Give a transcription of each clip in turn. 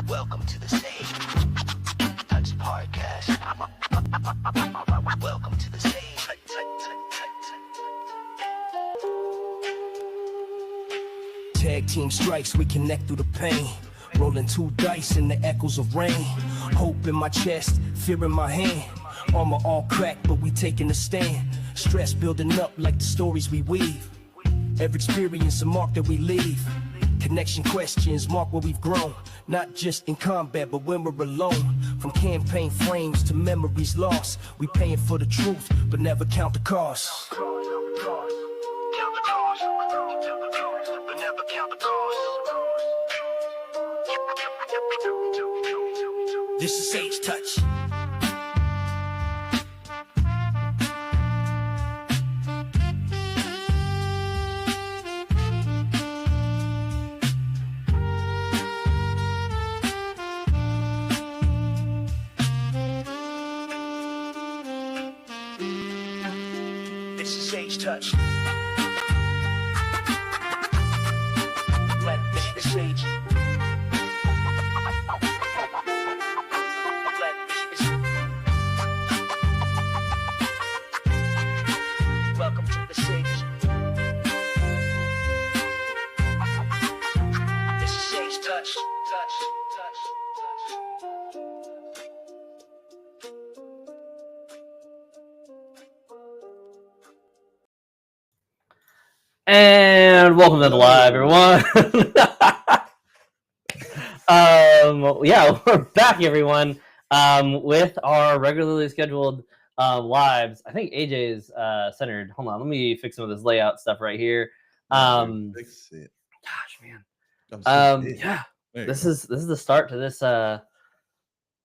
Welcome to the stage. Touch podcast. Welcome to the stage. Tag team strikes, we connect through the pain. Rolling 2 dice in the echoes of rain. Hope in my chest, fear in my hand. Armor all cracked, but we taking a stand. Stress building up like the stories we weave. Every experience a mark that we leave. Connection questions mark where we've grown. Not just in combat, but when we're alone. From campaign frames to memories lost. We paying for the truth, but never count the cost. This is Sage Touch. This is Sage Touch. Let me be Sage. Welcome to the Sage. This is Sage Touch. And welcome to the live, everyone. Yeah, we're back, everyone, with our regularly scheduled lives. I think AJ is centered. Hold on, let me fix some of this layout stuff right here. Fix it. Gosh, man. Yeah. This is the start to this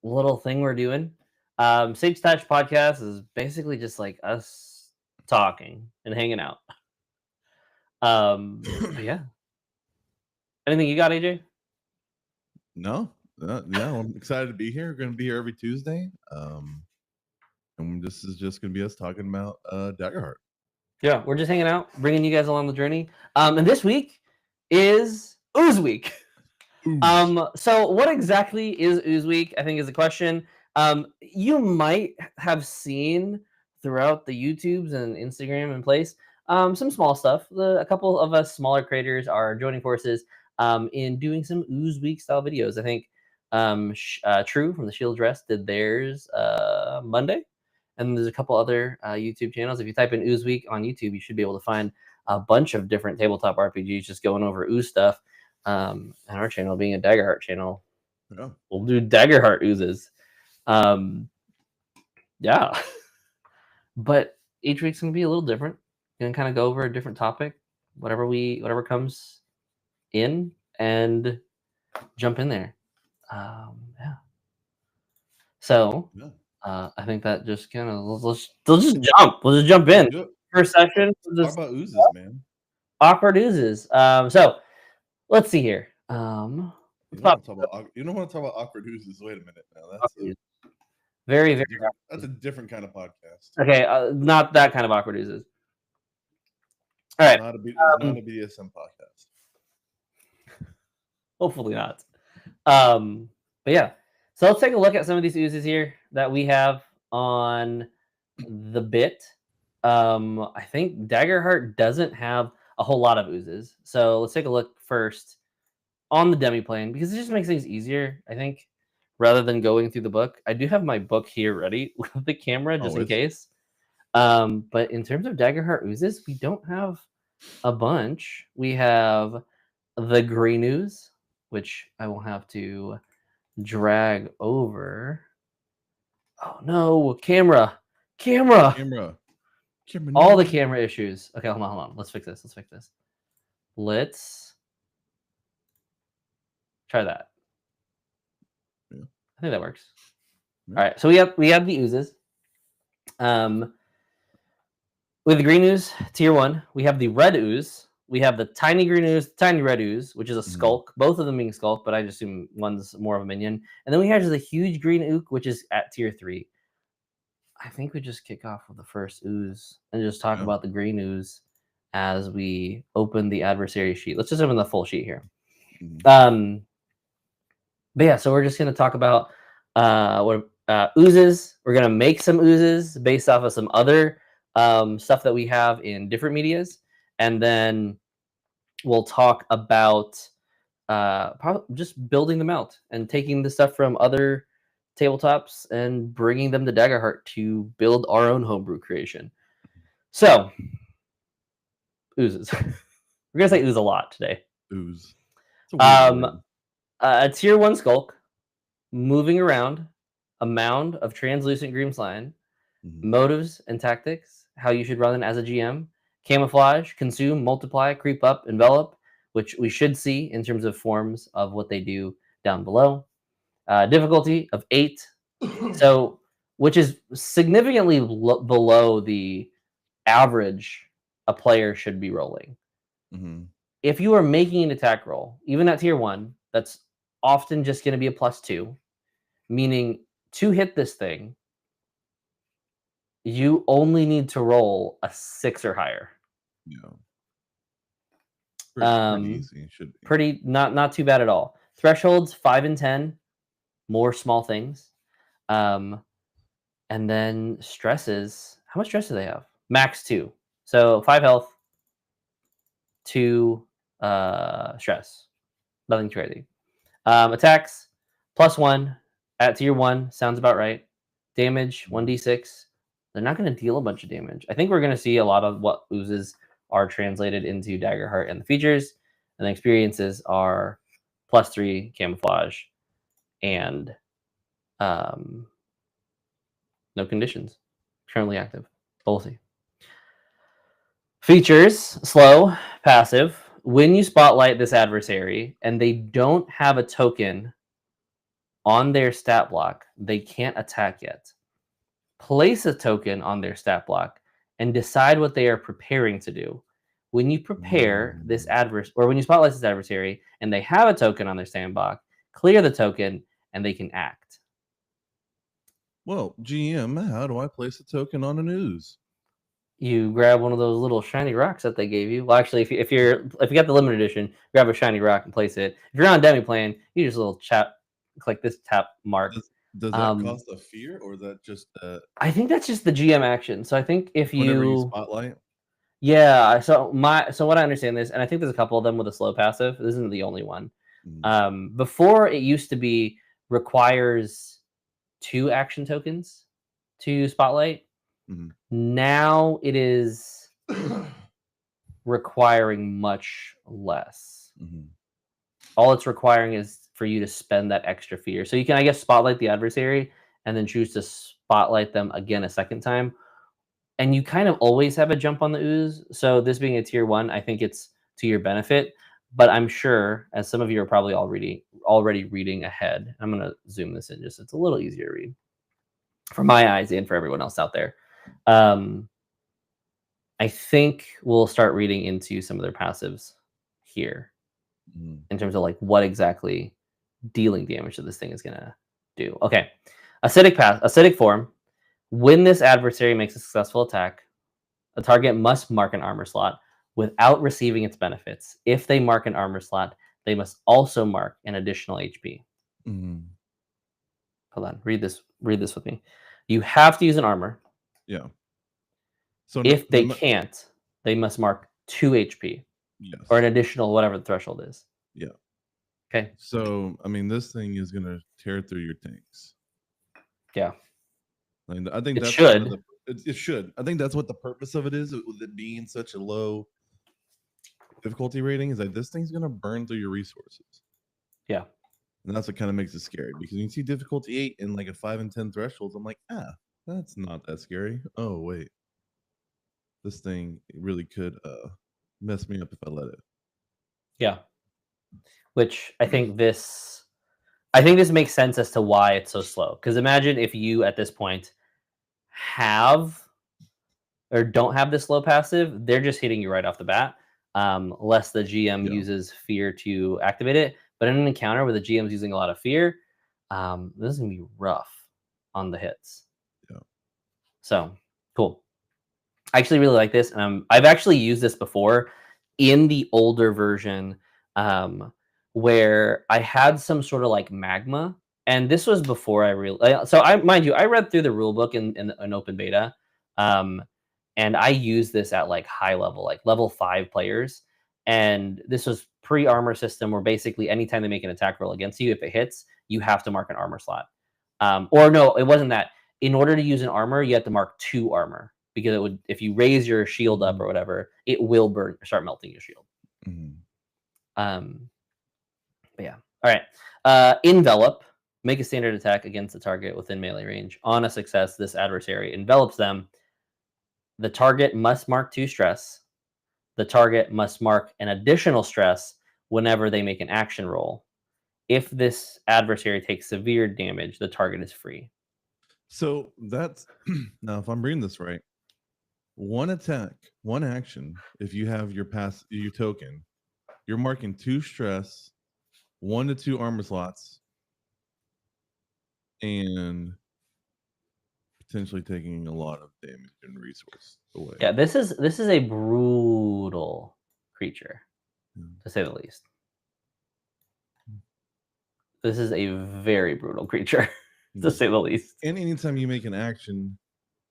little thing we're doing. Sage Touch podcast is basically just like us talking and hanging out. But yeah. Anything you got, AJ? No. Yeah, I'm excited to be here. We're going to be here every Tuesday. And this is just going to be us talking about Daggerheart. Yeah, we're just hanging out, bringing you guys along the journey. And this week is Ooze Week. Ooze. So what exactly is Ooze Week, I think is the question. You might have seen throughout the YouTubes and Instagram and place some small stuff. A couple of us smaller creators are joining forces in doing some Ooze Week style videos. I think True from the Shield Dress did theirs Monday. And there's a couple other YouTube channels. If you type in Ooze Week on YouTube, you should be able to find a bunch of different tabletop RPGs just going over Ooze stuff. And our channel being a Daggerheart channel, we'll do Daggerheart Oozes. Yeah. But each week's going to be a little different. gonna kind of go over a different topic, whatever comes in, and jump in there. Yeah. So Yeah. I think that just kind of let's just jump. We'll just jump in. Do it. First session. We'll Talk just about oozes, man. awkward oozes. So let's see here. You don't want to talk about awkward oozes. Wait a minute now. That's awkward oozes. Very, very. that's a different kind of podcast. Okay, not that kind of awkward oozes. All right. It's not a BDSM podcast. Hopefully not. But yeah. So let's take a look at some of these oozes here that we have on the bit. I think Daggerheart doesn't have a whole lot of oozes. So let's take a look first on the demi-plane because it just makes things easier, I think, rather than going through the book. I do have my book here ready with the camera just in case. But in terms of Daggerheart oozes, we don't have a bunch. We have the green ooze, which I will have to drag over. Oh no, camera. All the camera issues. Okay, hold on. Let's fix this. Let's try that. Yeah. I think that works. Yeah. All right, so we have the oozes. With the green ooze, tier 1, we have the red ooze. We have the tiny green ooze, tiny red ooze, which is a skulk. Both of them being skulk, but I just assume one's more of a minion. And then we have the huge green ook, which is at tier 3. I think we just kick off with the first ooze and just talk about the green ooze as we open the adversary sheet. Let's just open the full sheet here. But yeah, so we're just going to talk about oozes. We're going to make some oozes based off of some other stuff that we have in different medias. And then we'll talk about just building them out and taking the stuff from other tabletops and bringing them to Daggerheart to build our own homebrew creation. So, oozes. We're going to say ooze a lot today. Ooze. A tier 1 skulk, moving around, a mound of translucent green slime, motives and tactics, how you should run it as a GM, camouflage, consume, multiply, creep up, envelop, which we should see in terms of forms of what they do down below. Difficulty of 8, so which is significantly below the average a player should be rolling. If you are making an attack roll, even at tier 1, that's often just going to be a +2, meaning to hit this thing, you only need to roll a 6 or higher. Yeah. Pretty easy. Should be. Pretty not too bad at all. Thresholds 5 and 10, more small things. And then stresses. How much stress do they have? Max 2. So 5 health, 2 stress. Nothing crazy. Attacks +1 at tier 1 sounds about right. Damage 1d6. They're not going to deal a bunch of damage. I think we're going to see a lot of what oozes are translated into Daggerheart, and the features and the experiences are +3 camouflage and no conditions currently active. We'll see. Features: slow, passive. When you spotlight this adversary and they don't have a token on their stat block, they can't attack yet. Place a token on their stat block and decide what they are preparing to do. When you prepare this when you spotlight this adversary and they have a token on their sandbox, clear the token and they can act. Well, GM, how do I place a token on an ooze? You grab one of those little shiny rocks that they gave you. Well, actually, if you got the limited edition, grab a shiny rock and place it. If you're on demi plane, you just click this tap mark. Does that cost a fear, or is that just? I think that's just the GM action. So I think if you spotlight. Yeah. So what I understand this, and I think there's a couple of them with a slow passive. This isn't the only one. Before it used to be requires 2 action tokens to spotlight. Now it is requiring much less. All it's requiring is for you to spend that extra fear. So you can, I guess, spotlight the adversary and then choose to spotlight them again a second time. and you kind of always have a jump on the ooze. So this being a tier 1, I think it's to your benefit. But I'm sure, as some of you are probably already reading ahead, I'm going to zoom this in just it's a little easier to read for my eyes and for everyone else out there. I think we'll start reading into some of their passives here in terms of like what exactly dealing damage to this thing is going to do. Okay. Acidic form. When this adversary makes a successful attack, the target must mark an armor slot without receiving its benefits. If they mark an armor slot, they must also mark an additional HP. Hold on. Read this with me. You have to use an armor. Yeah. So if they can't, they must mark 2 HP. Yes. Or an additional whatever the threshold is. Yeah. Okay. So I mean, this thing is gonna tear through your tanks. Yeah. I think it that's should. It should. I think that's what the purpose of it is, with it being such a low difficulty rating, is that this thing's gonna burn through your resources. Yeah. And that's what kind of makes it scary, because when you see difficulty 8 and like a 5 and 10 thresholds, I'm like, that's not that scary. Oh wait, this thing really could mess me up if I let it. Yeah. Which I think this makes sense as to why it's so slow. Because imagine if you at this point have or don't have this low passive, they're just hitting you right off the bat. Less the GM uses fear to activate it. But in an encounter where the GM's using a lot of fear, this is gonna be rough on the hits. Yeah. So cool. I actually really like this. I've actually used this before in the older version, where I had some sort of like magma, and this was before I realized. So mind you, I read through the rule book in an open beta, and I used this at like high level, like level 5 players, and this was pre-armor system where basically anytime they make an attack roll against you, if it hits, you have to mark an armor slot. Or no, it wasn't that. In order to use an armor, you have to mark 2 armor. Because it would, if you raise your shield up or whatever, it will start melting your shield. But yeah. All right. Envelop. Make a standard attack against the target within melee range. On a success, this adversary envelops them. The target must mark 2 stress. The target must mark an additional stress whenever they make an action roll. If this adversary takes severe damage, the target is free. So that's now, if I'm reading this right, one attack, one action, if you have your token, you're marking 2 stress, 1 to 2 armor slots, and potentially taking a lot of damage and resource away. Yeah, this is a brutal creature, to say the least. This is a very brutal creature, to say the least. And anytime you make an action,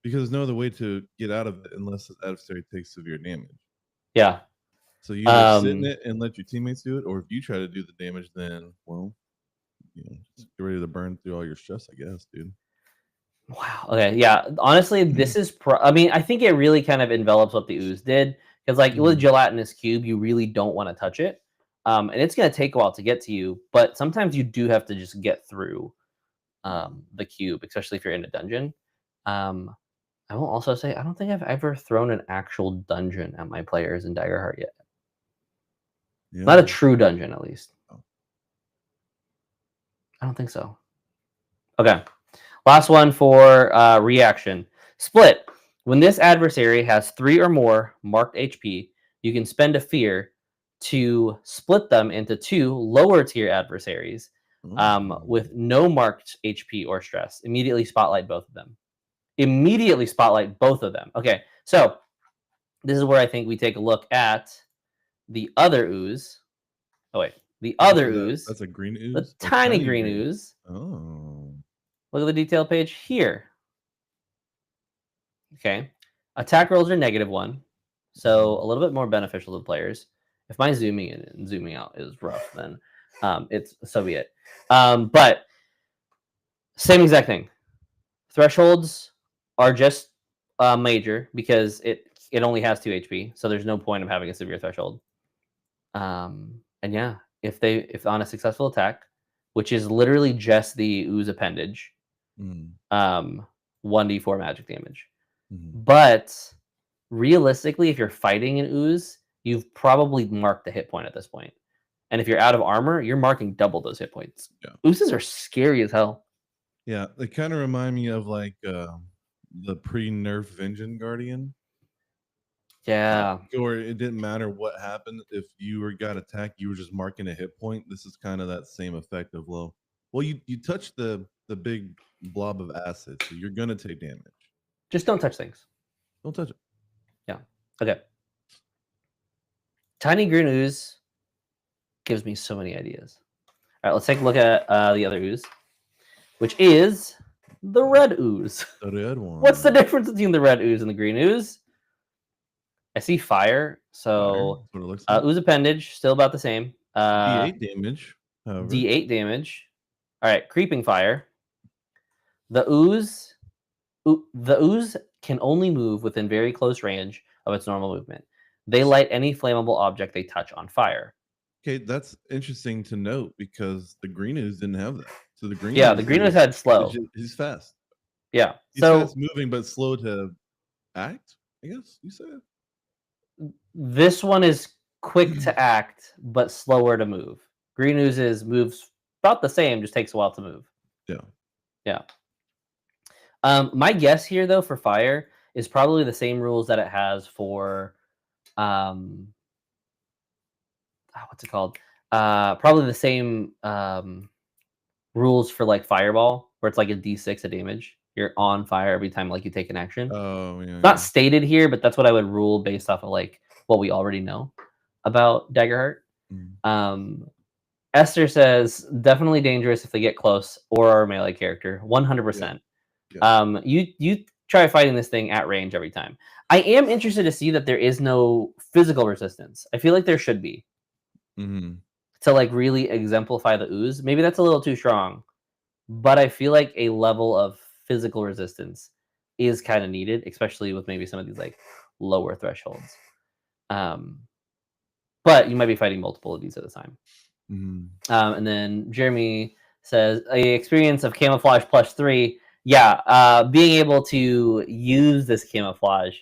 because there's no other way to get out of it unless the adversary takes severe damage. Yeah. So you either sit in it and let your teammates do it, or if you try to do the damage, then, well, just get ready to burn through all your stress, I guess, dude. Wow. Okay. Yeah. Honestly, this is. I mean, I think it really kind of envelops what the Ooze did, because, like, with gelatinous cube, you really don't want to touch it, and it's going to take a while to get to you. But sometimes you do have to just get through the cube, especially if you're in a dungeon. I will also say I don't think I've ever thrown an actual dungeon at my players in Daggerheart yet. Yeah. Not a true dungeon, at least. I don't think so. Okay. Last one for reaction. Split. When this adversary has 3 or more marked HP, you can spend a fear to split them into 2 lower tier adversaries with no marked HP or stress. Immediately spotlight both of them. Okay, so this is where I think we take a look at the other Ooze. Oh, wait. The other Ooze. That's a green Ooze? The tiny green Ooze. Oh. Look at the detail page here. Okay. Attack rolls are -1, so a little bit more beneficial to players. If my zooming in and zooming out is rough, then it's so be it. But same exact thing. Thresholds are just major because it only has 2 HP, so there's no point of having a severe threshold. And yeah, if on a successful attack, which is literally just the Ooze appendage, 1d4 magic damage. But realistically, if you're fighting an ooze, you've probably marked the hit point at this point. And if you're out of armor, you're marking double those hit points. Yeah. Oozes are scary as hell. Yeah, they kind of remind me of like the pre-nerf Vengeance Guardian. Yeah. Or it didn't matter what happened. If you got attacked, you were just marking a hit point. This is kind of that same effect of low. Well, you touch the big blob of acid, so you're gonna take damage. Just don't touch things. Don't touch it. Yeah. Okay. Tiny green ooze gives me so many ideas. All right, let's take a look at the other ooze, which is the red ooze. The red one. What's the difference between the red ooze and the green ooze? I see fire, so That's what it looks like. ooze appendage, still about the same. D8 damage. However. D8 damage. All right, creeping fire. The ooze can only move within very close range of its normal movement. They light any flammable object they touch on fire. Okay, that's interesting to note because the green ooze didn't have that. So the green Yeah, the green ooze had slow. He's fast. Yeah, He's so fast moving but slow to act, I guess you said. this one is quick to act but slower to move. Green oozes moves about the same, just takes a while to move. Yeah. Yeah. My guess here, though, for fire is probably the same rules that it has for, what's it called? Probably the same rules for like fireball, where it's like a D6 of damage. You're on fire every time like you take an action. Oh yeah. Not stated here, but that's what I would rule based off of like what we already know about Daggerheart. Esther says definitely dangerous if they get close or are a melee character. 100%. Yeah. You try fighting this thing at range every time. I am interested to see that there is no physical resistance. I feel like there should be to like really exemplify the ooze. Maybe that's a little too strong, but I feel like a level of physical resistance is kind of needed, especially with maybe some of these like lower thresholds. But you might be fighting multiple of these at a time. And then Jeremy says a experience of camouflage +3. Yeah, being able to use this camouflage.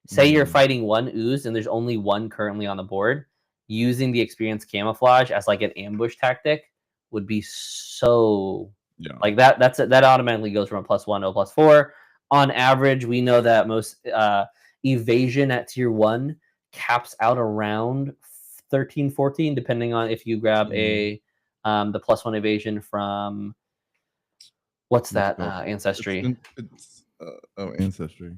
Say you're fighting one ooze and there's only one currently on the board. Using the experience camouflage as like an ambush tactic would be so like that. That automatically goes from a +1 to a +4. On average, we know that most evasion at tier 1 caps out around 13, 14, depending on if you grab the +1 evasion from what's that ancestry? Ancestry.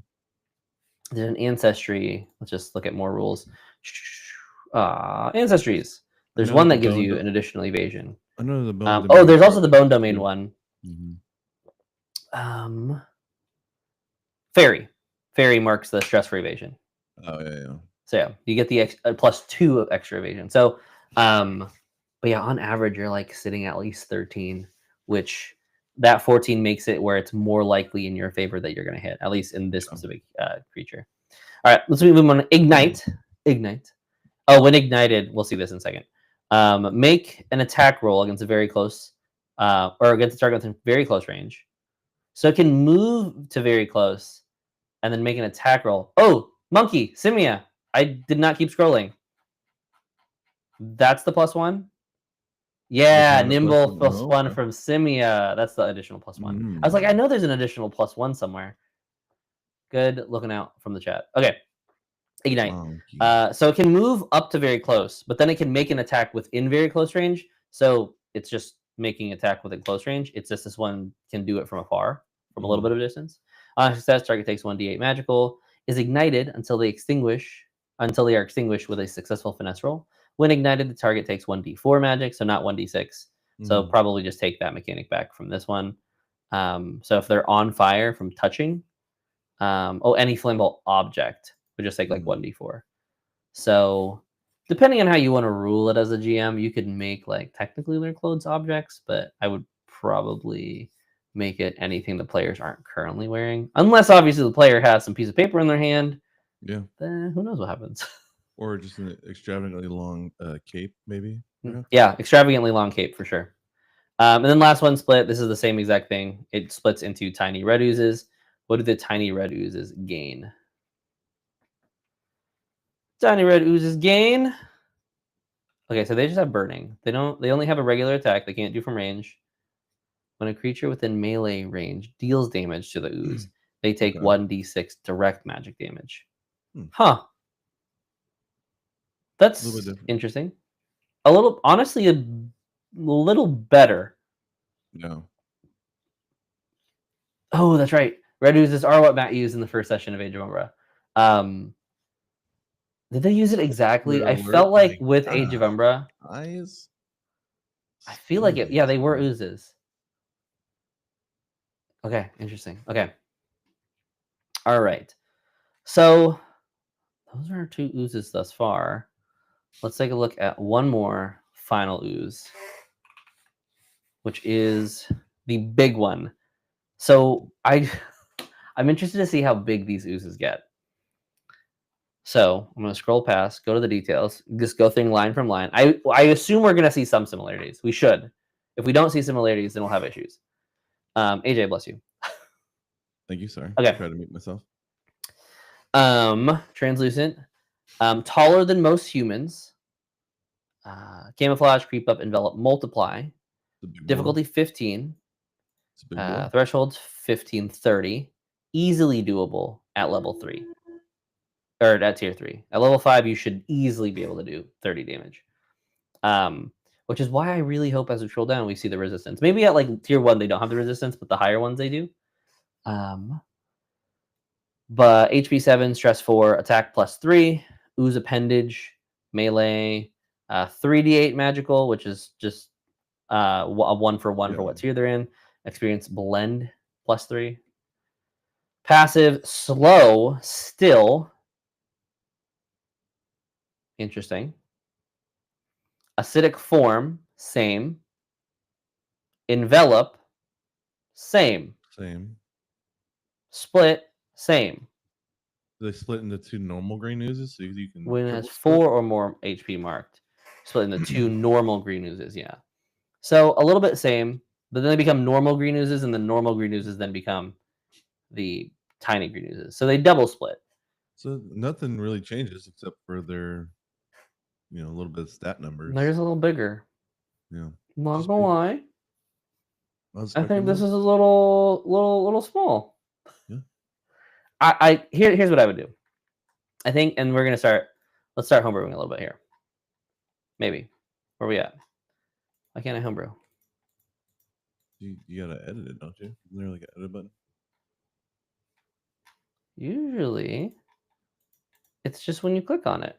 There's an ancestry. Let's just look at more rules. Ancestries. There's one that gives you an additional evasion. I know the bone. There's also the bone domain one. Fairy. Fairy marks the stress for evasion. Oh yeah. So yeah, you get the +2 of extra evasion. So, but yeah, on average, you're like sitting at least 13, which that 14 makes it where it's more likely in your favor that you're going to hit, at least in this specific creature. All right, let's move on. Ignite. Oh, when ignited, we'll see this in a second. Make an attack roll against a very close, or against a target within very close range. So it can move to very close, and then make an attack roll. Oh, monkey, Simia. I did not keep scrolling. That's the +1? Yeah, nimble +1 from Simia. That's the additional +1. I was like, I know there's an additional +1 somewhere. Good looking out from the chat. Okay. Ignite. So it can move up to very close, but then it can make an attack within very close range. So it's just making attack within close range. It's just this one can do it from afar, from a little bit of distance. On success, target takes 1d8 magical, is ignited until they are extinguished with a successful finesse roll. When ignited, the target takes 1d4 magic, so not 1d6. So probably just take that mechanic back from this one. So if they're on fire from touching, any flammable object would just take like 1d4. So depending on how you want to rule it as a GM, you could make like technically their clothes objects, but I would probably make it anything the players aren't currently wearing, unless obviously the player has some piece of paper in their hand. Yeah. Then who knows what happens? Or just an extravagantly long cape, maybe. Yeah, extravagantly long cape for sure. And then last one split. This is the same exact thing. It splits into tiny red oozes, What do the tiny red oozes gain? Tiny red oozes gain. Okay, so they just have burning. They only have a regular attack. They can't do from range. When a creature within melee range deals damage to the ooze, they take Okay. 1d6 direct magic damage. Hmm. Huh. That's little bit different. interesting. A little, honestly, a little better. No. Oh, that's right. Red oozes are what Matt used in the first session of Age of Umbra. Did they use it exactly? I Alert, felt like my with Age of God. Umbra, Eyes. I feel like it. Yeah, they were Serious. oozes. Okay, interesting. Okay. All right. So those are our 2 oozes thus far. Let's take a look at one more final ooze, which is the big one. So I'm interested to see how big these oozes get. So I'm going to scroll past, go to the details, just go through line from line. I assume we're going to see some similarities. We should. If we don't see similarities, then we'll have issues. AJ, bless you. Thank you, sir. Okay. Try to mute myself. Translucent, taller than most humans. Camouflage, creep up, envelop, multiply. It's a big boy. Difficulty 15. It's a big boy. Thresholds 1530. Easily doable at level 3. Or at tier 3. At level 5, you should easily be able to do 30 damage. Which is why I really hope as we scroll down, we see the resistance. Maybe at like tier 1, they don't have the resistance, but the higher ones they do. But HP 7, stress 4, attack +3, ooze appendage, melee, 3d8 magical, which is just a 1 for 1 for what tier they're in. Experience blend +3. Passive slow still. Interesting. Acidic form, same. Envelop, same. Same. Split, same. They split into 2 normal green oozes, so you can. When it has triple split? 4 or more HP marked. Split into 2 normal green oozes, yeah. So a little bit same, but then they become normal green oozes, and the normal green oozes then become the tiny green oozes. So they double split. So nothing really changes except for their, a little bit of stat numbers. They're just a little bigger. Yeah. Not Just gonna big. lie. I think this more. is a little small. Yeah. Here's what I would do. I think, and we're gonna start. Let's start homebrewing a little bit here. Maybe. Where are we at? Why can't I homebrew? You gotta edit it, don't you? Isn't there like an edit button? Usually, it's just when you click on it.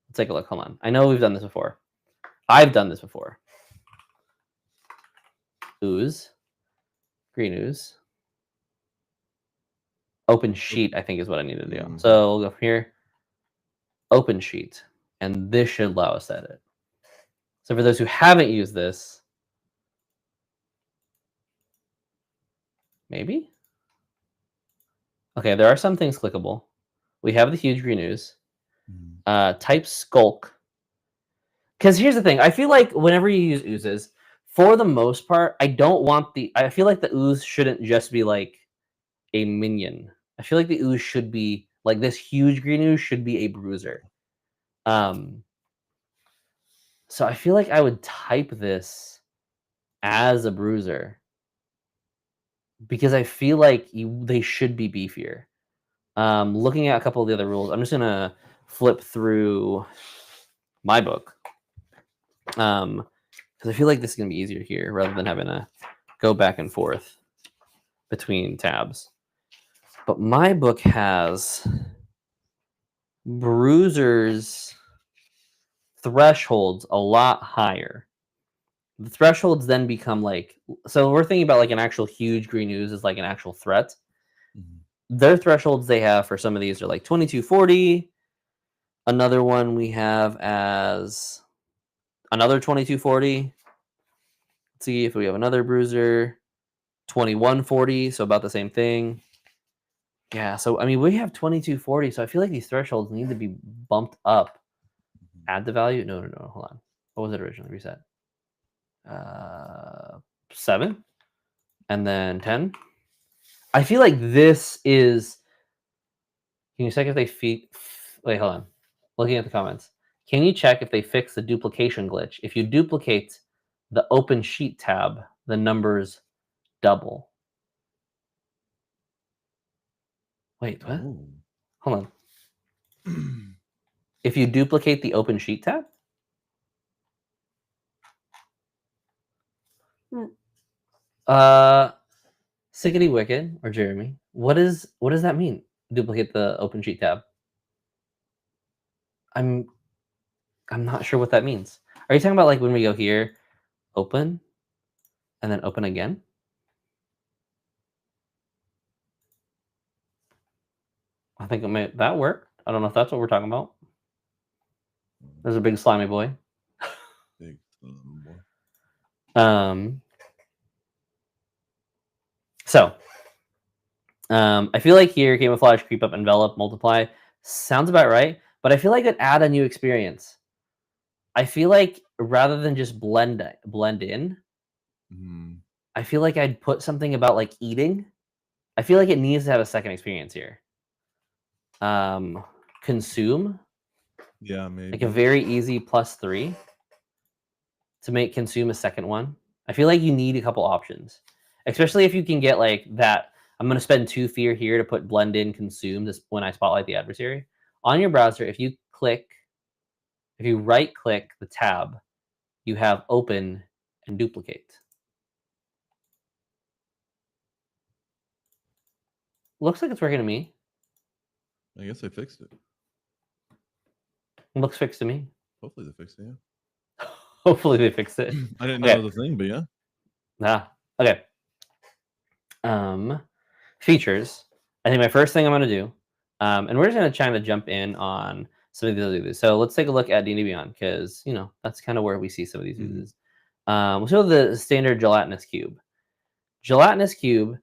Let's take a look. Hold on. I know we've done this before. I've done this before. Ooze. Green ooze. Open sheet, I think is what I need to do. Mm-hmm. So we'll go here. Open sheet. And this should allow us to edit. So for those who haven't used this, maybe? Okay, there are some things clickable. We have the huge green ooze. Type skulk. Because here's the thing. I feel like whenever you use oozes, for the most part, I feel like the ooze shouldn't just be like a minion. I feel like the ooze should be like this huge green ooze should be a bruiser. So I feel like I would type this as a bruiser because I feel like they should be beefier. Looking at a couple of the other rules, I'm just gonna flip through my book because I feel like this is gonna be easier here rather than having to go back and forth between tabs. But my book has bruisers thresholds a lot higher. The thresholds then become like, so we're thinking about like an actual huge green ooze is like an actual threat. Their thresholds they have for some of these are like 2240. Another one we have as another 2240. Let's see if we have another bruiser, 2140. So about the same thing. Yeah. So, I mean, we have 2240. So I feel like these thresholds need to be bumped up. Add the value. No. Hold on. What was it originally? Reset. 7 and then 10. I feel like this is. Can you check if they wait, hold on. Looking at the comments. Can you check if they fix the duplication glitch? If you duplicate the open sheet tab, the numbers double. Wait, what? Oh. Hold on. If you duplicate the open sheet tab? Sickety Wicked or Jeremy, what does that mean? Duplicate the open sheet tab. I'm not sure what that means. Are you talking about like when we go here, open, and then open again? I think it may that work. I don't know if that's what we're talking about. There's a big slimy boy. Big boy. So I feel like here camouflage, creep up, envelop, multiply sounds about right, but I feel like it'd add a new experience. I feel like rather than just blend in, I feel like I'd put something about like eating. I feel like it needs to have a second experience here. Consume. Yeah, maybe. Like a very easy +3 to make consume a second one. I feel like you need a couple options, especially if you can get like that. I'm going to spend 2 fear here to put blend in consume this when I spotlight the adversary. On your browser, if you right click the tab, you have open and duplicate. Looks like it's working to me. I guess they fixed it. Looks fixed to me. Hopefully they fixed it, yeah. Hopefully they fixed it. I didn't know the thing, but yeah. Okay. Features. I think my first thing I'm going to do, and we're just going to try to jump in on some of these others. So let's take a look at D&D Beyond because, you know, that's kind of where we see some of these uses. We'll show the standard gelatinous cube. Gelatinous cube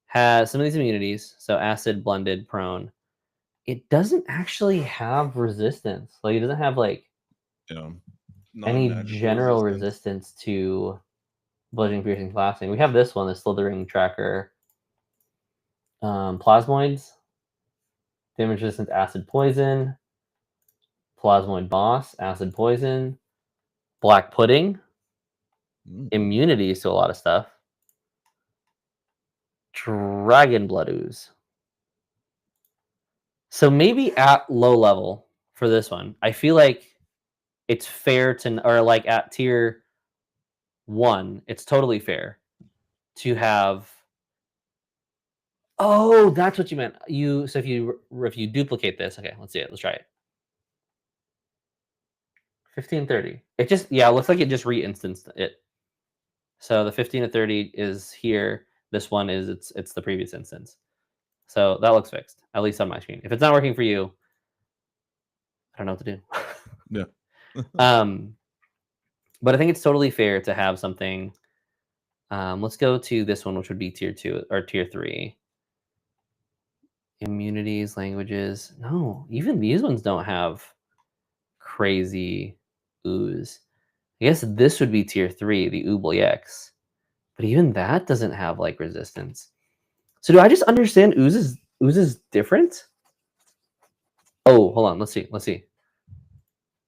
has some of these immunities. So acid, blended, prone. It doesn't actually have resistance. Like it doesn't have like any general resistance to bludgeoning, piercing, blasting. We have this one, the slithering tracker. Plasmoids, damage resistant acid poison. Plasmoid boss, acid poison. Black pudding, immunities to a lot of stuff. Dragon blood ooze. So maybe at low level for this one, I feel like it's fair to, or like at tier 1, it's totally fair to have. Oh, that's what you meant. So if you duplicate this, okay, let's see it. Let's try it. 1530. It just it looks like it just re-instanced it. So the 15 to 30 is here. This one is it's the previous instance. So that looks fixed, at least on my screen. If it's not working for you, I don't know what to do. Yeah. But I think it's totally fair to have something. Let's go to this one, which would be tier 2 or tier 3. Immunities, languages. No, even these ones don't have crazy ooze. I guess this would be tier 3, the Oobliex. But even that doesn't have like resistance. So do I just understand oozes different? Oh, hold on. Let's see.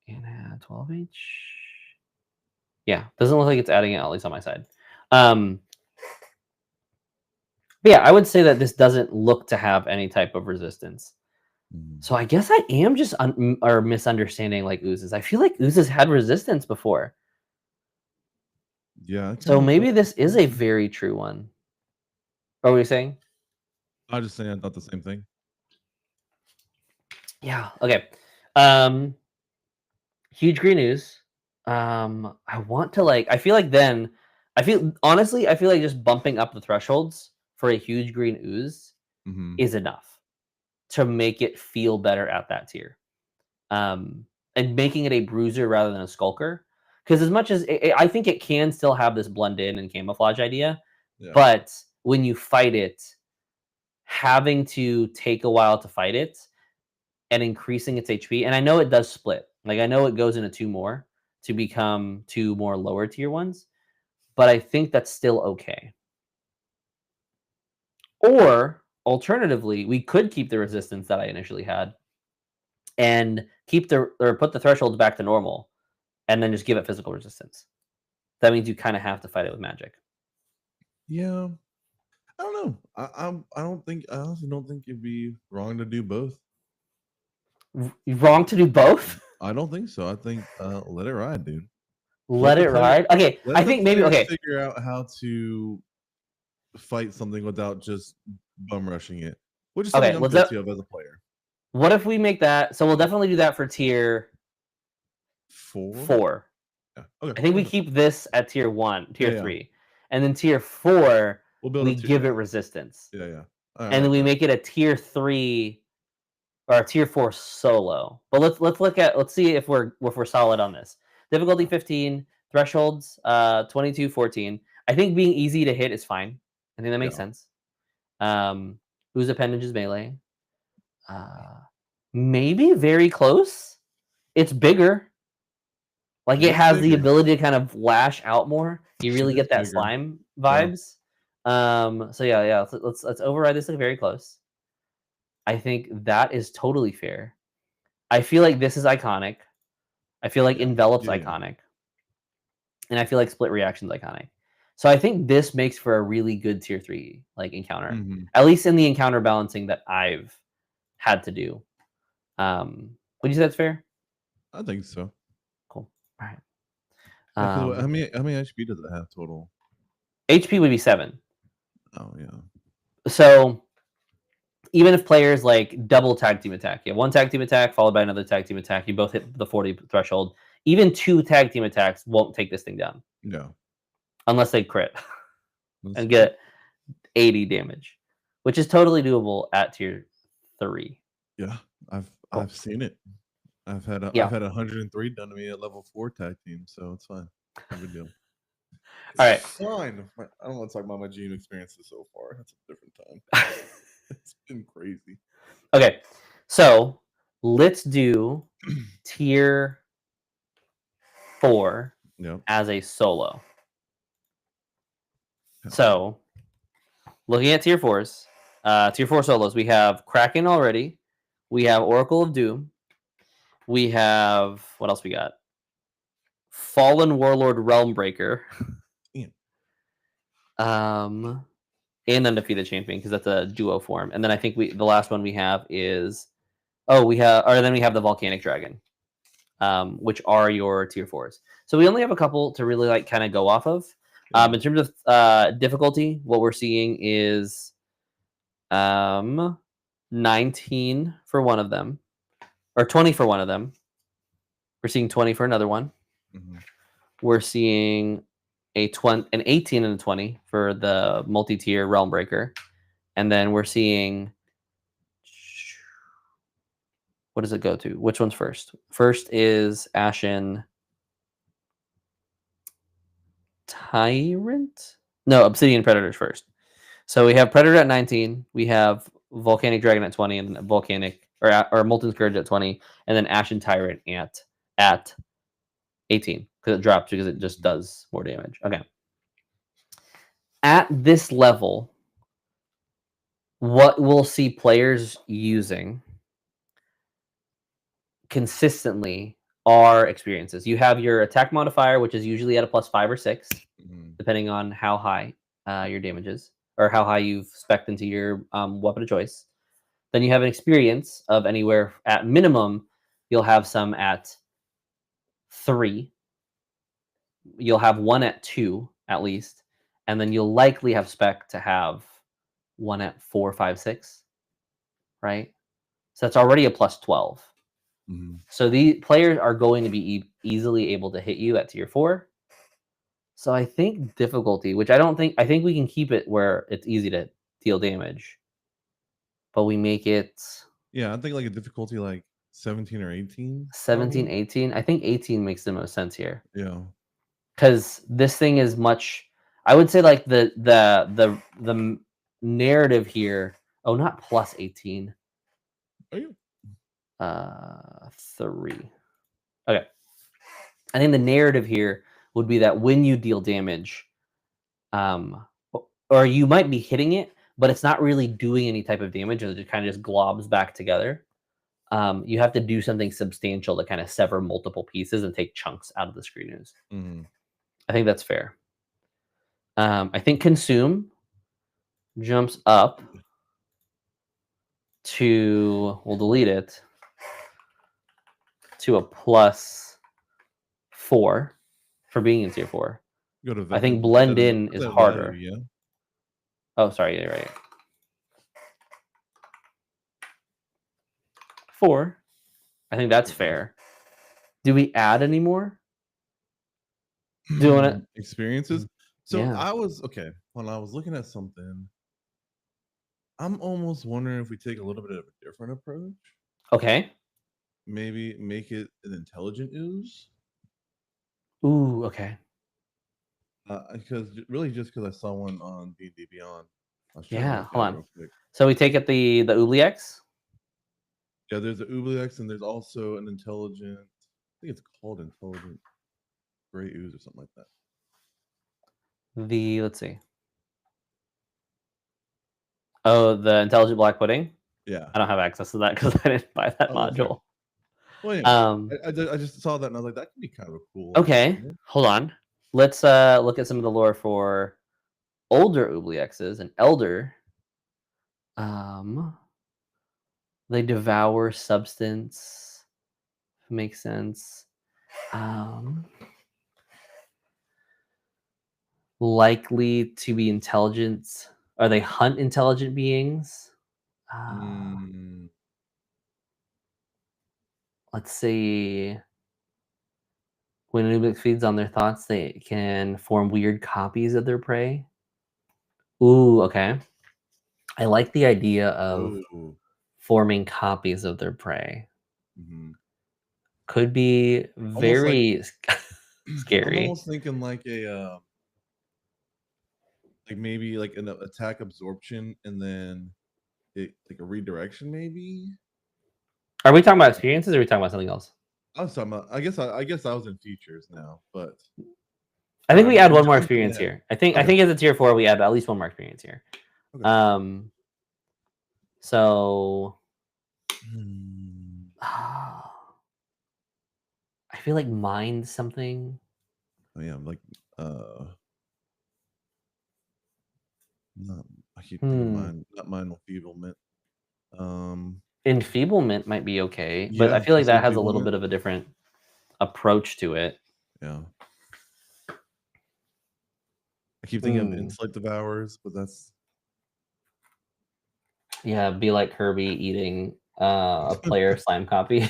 And 12H. Yeah, doesn't look like it's adding it, at least on my side. But yeah, I would say that this doesn't look to have any type of resistance. So I guess I am just misunderstanding like oozes. I feel like oozes had resistance before. Yeah. So maybe this is a very true one. What were you saying? I was just saying I thought the same thing. Yeah. Okay. Huge green ooze. I want to like. I feel like just bumping up the thresholds for a huge green ooze is enough to make it feel better at that tier. And making it a bruiser rather than a skulker. Because as much as I think it can still have this blend in and camouflage idea, but when you fight it, having to take a while to fight it and increasing its HP, and I know it does split. Like I know it goes into 2 more to become 2 more lower tier ones, but I think that's still okay. Or alternatively, we could keep the resistance that I initially had and keep put the thresholds back to normal and then just give it physical resistance. That means you kind of have to fight it with magic. Yeah. I don't know. I honestly don't think it'd be wrong to do both. Wrong to do both? I don't think so. I think let it ride, dude. Let it ride. Okay, I think maybe figure out how to fight something without just bum rushing it, which is something I'm guilty of as a player. What if we make that? So we'll definitely do that for tier 4. Yeah. Okay. I think we keep this at tier 1, tier 3, and then tier 4 we give it resistance. Yeah. And then we make it a tier 3 or a tier 4 solo. But let's see if we're solid on this. Difficulty 15, thresholds 22, 14. I think being easy to hit is fine. I think that makes sense. Whose appendage is melee? Maybe very close. It's bigger. Like it has the ability to kind of lash out more. You really get that slime vibes. So yeah. Let's override this like very close. I think that is totally fair. I feel like this is iconic. I feel like envelop's iconic. And I feel like split reaction's iconic. So I think this makes for a really good tier 3 like encounter. At least in the encounter balancing that I've had to do. Would you say that's fair? I think so. Cool. All right. How many HP does it have total? HP would be 7. Oh yeah. So even if players like double tag team attack, you have one tag team attack followed by another tag team attack, you both hit the 40 threshold. Even 2 tag team attacks won't take this thing down. No. Unless they crit and get 80 damage, which is totally doable at tier 3. Yeah, I've seen it. I've had 103 done to me at level 4 tag team, so it's fine. No big deal. All right. Fine. I don't want to talk about my GM experiences so far. That's a different time. It's been crazy. Okay, so let's do tier 4 as a solo. So looking at tier 4s, tier 4 solos, we have Kraken already. We have Oracle of Doom. We have, what else we got? Fallen Warlord Realmbreaker. And Undefeated Champion, because that's a duo form. And then I think the last one we have is then we have the Volcanic Dragon, which are your tier 4s. So we only have a couple to really like kind of go off of. In terms of difficulty, what we're seeing is 19 for one of them, or 20 for one of them. We're seeing 20 for another one. We're seeing an 18 and a 20 for the multi-tier Realmbreaker. And then we're seeing, what does it go to? Which one's first? First is Ashen Tyrant? No, Obsidian Predator's first. So we have Predator at 19, we have Volcanic Dragon at 20, and Volcanic or Molten Scourge at 20, and then Ashen Tyrant at 18 because it drops because it just does more damage. Okay. At this level, what we'll see players using consistently are experiences. You have your attack modifier, which is usually at a +5 or 6, depending on how high your damage is, or how high you've spec'd into your weapon of choice. Then you have an experience of anywhere at minimum, you'll have some at 3. You'll have one at 2 at least, and then you'll likely have spec to have one at 4, 5, 6, right? So that's already a +12. So the players are going to be easily able to hit you at tier 4. So I think difficulty, which I think we can keep it where it's easy to deal damage, but we make it. Yeah, I think like a difficulty like 17 or 18. 17, 18. I think 18 makes the most sense here. Yeah. Because this thing is much. I would say like the narrative here. Oh, not +18. Are you? 3. Okay. I think the narrative here would be that when you deal damage, or you might be hitting it, but it's not really doing any type of damage, and it kind of just globs back together. You have to do something substantial to kind of sever multiple pieces and take chunks out of the screen ooze. Mhm. I think that's fair. I think consume jumps up to, we'll delete it, to a +4 for being in tier 4. Go to I think put blend that in put is that harder. value, yeah. Oh, sorry, you're right. 4. I think that's fair. Do we add any more? Do you want to? Experiences. So Yeah. I was okay when I was looking at something. I'm almost wondering if we take a little bit of a different approach. Okay. Maybe make it an intelligent ooze. Ooh, okay. Because really, just because I saw one on D&D Beyond, I was trying to Yeah, look at hold it on. real quick. So we take it the Oubliex? Yeah, there's the Oubliex, and there's also an intelligent. I think it's called intelligent gray ooze or something like that. Let's see. Oh, the intelligent black pudding? Yeah. I don't have access to that because I didn't buy that Oh, okay. module. Well, anyway, Um, I just saw that and I was like, that could be kind of a cool. okay, idea. hold on. Let's look at some of the lore for older Oubliexes and elder. They devour substance. Makes sense. Likely to be intelligent. Are they hunt intelligent beings? Mm, Let's see. When an Ubix feeds on their thoughts, they can form weird copies of their prey. Ooh, okay. I like the idea of ooh, forming copies of their prey. mhm. Could be Almost like very I'm scary. almost thinking like a like maybe like an attack absorption and then it like a redirection maybe. Are we talking about experiences or are we talking about something else? I was talking about. I guess I was in features now, but I think sorry, we add one more jumping experience ahead. here. I think Okay. as a tier 4 we add at least one more experience here. Okay. So Hmm. I feel like mind something. Oh yeah, like not. I keep thinking mine, not mind enfeeblement. Enfeeblement might be okay, but I Yeah, feel like just that has a little enfeeblement. bit of a different approach to it. Yeah, I keep thinking of Hmm. insight devours, but that's Yeah, be like Kirby eating a player slime copy.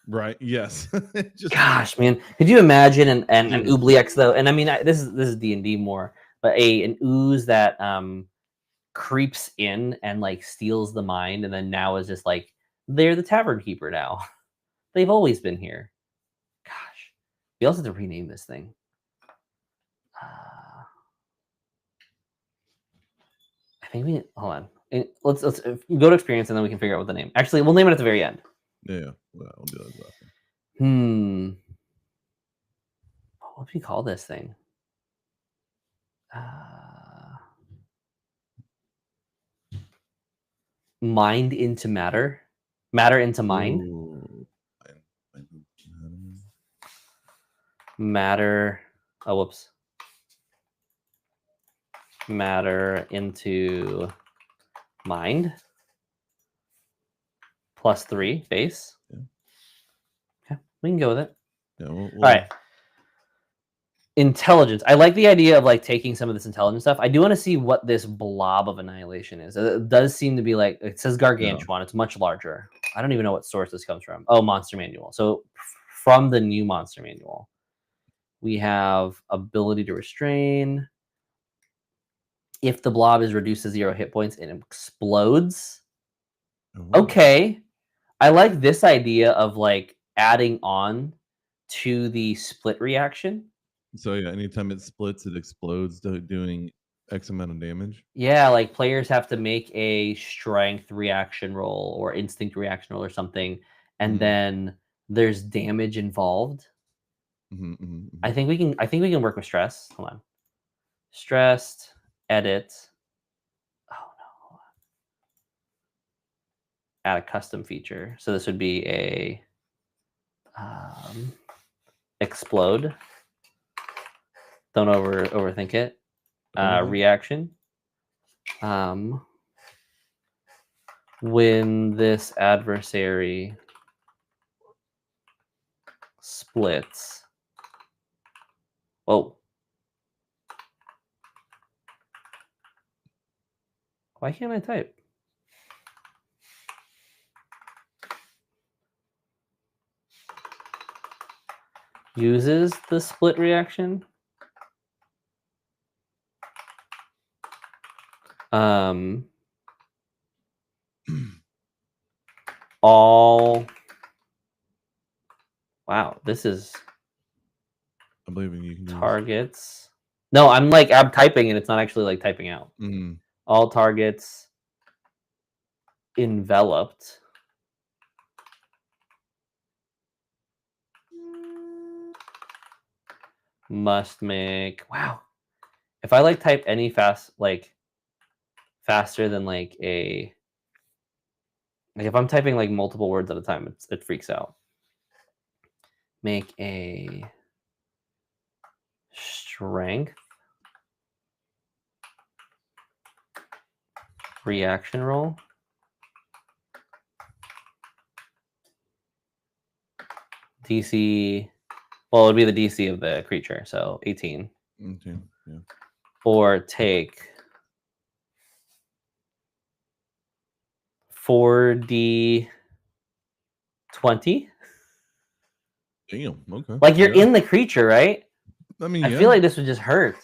right. Yes, just Gosh, man, could you imagine an eating a Oubliex though? player. And I mean, this is D&D more, but an ooze that creeps in and like steals the mind, and then now is just like they're the tavern keeper now. They've always been here. Gosh, we also have to rename this thing. I think we hold on. Let's go to experience and then we can figure out what the name. Actually, we'll name it at the very end. Yeah, well, I'll do that as well. What would we call this thing? Mind into matter, matter into mind, Ooh. matter. Oh, whoops. Matter into mind. +3 base. Yeah. Okay, we can go with it. Yeah, All right. Intelligence. I like the idea of like taking some of this intelligence stuff. I do want to see what this blob of annihilation is. It does seem to be like it says gargantuan. It's much larger. I don't even know what source this comes from. Oh, monster manual. So from the new monster manual, we have ability to restrain. If the blob is reduced to 0 hit points, it explodes. Ooh. Okay. I like this idea of like adding on to the split reaction. So yeah, anytime it splits, it explodes, doing X amount of damage. Yeah, like players have to make a strength reaction roll or instinct reaction roll or something, and then there's damage involved. I think we can. I think we can work with stress. Hold on. Stressed. Edit. Oh no. add a custom feature. So this would be a explode. Don't overthink it. Reaction. When this adversary splits. Oh. Why can't I type? Uses the split reaction. All. Wow, this is I believe in you. Can targets. No, I'm typing and it's not actually like typing out. All targets enveloped. Must make. Wow. If I type any faster than if I'm typing multiple words at a time, it freaks out. Make a strength reaction roll. DC. Well, it would be the DC of the creature, so 18. Okay, yeah. Or take 4d20. Damn. Okay. You're in the creature, right? I mean, I feel like this would just hurt.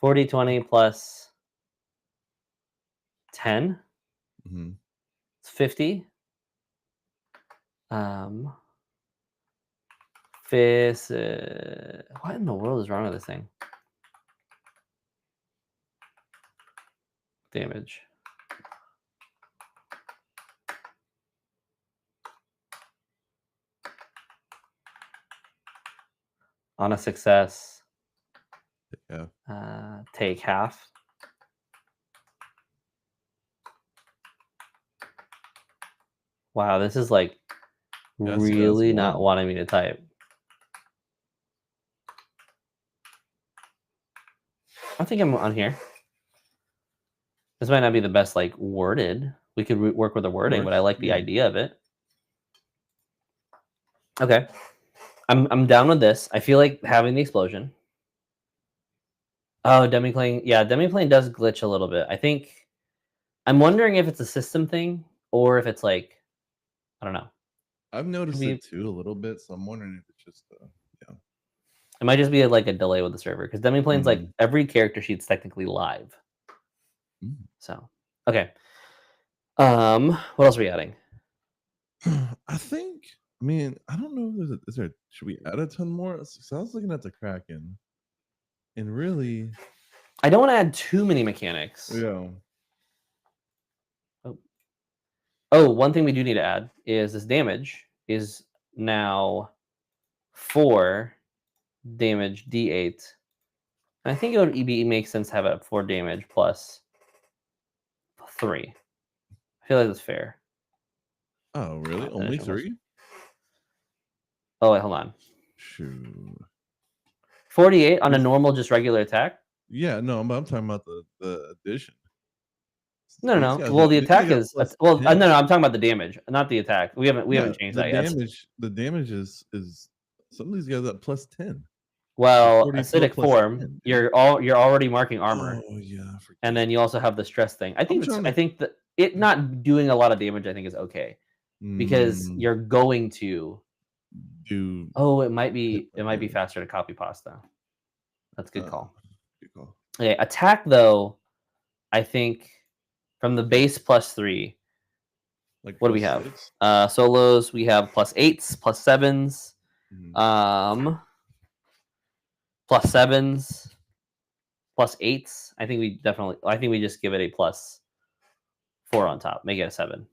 40-20 plus 10. It's 50. What in the world is wrong with this thing? Damage. On a success, take half. Wow, this is really not wanting me to type. I think I'm on here. This might not be the best worded. We could work with the wording, but I like the idea of it. Okay. I'm down with this. I feel like having the explosion. Oh, demiplane. Yeah, demiplane does glitch a little bit. I think I'm wondering if it's a system thing or if it's I don't know. I've noticed it too a little bit, so I'm wondering if it's just yeah. It might just be a delay with the server because demiplane's every character sheet's technically live. So okay. What else are we adding? I think. I mean, I don't know. Is there? Should we add a ton more? So I was looking at the Kraken, and really, I don't want to add too many mechanics. Yeah. Oh, one thing we do need to add is this damage is now 4 damage D8. And I think it would make sense to have it at 4 damage plus 3. I feel like that's fair. Oh, really? Only 3? Oh, wait, hold on. Shoot. 48 on a normal, just regular attack? Yeah, no, I'm talking about the addition. No. Well, the attack is no. I'm talking about the damage, not the attack. We haven't changed that yet. The damage is some of these guys at plus 10. Well, acidic form, 10, you're already marking armor. Oh yeah, and then you also have the stress thing. I think that it not doing a lot of damage, I think, is okay because you're going to do. Oh, it might be faster to copy pasta. That's a good call. Good call. Okay, attack though, I think from the base plus 3. What do we have? 6? Solos we have plus 8s, plus 7s, plus 7s, plus 8s. I think we just give it a plus 4 on top. Make it a 7.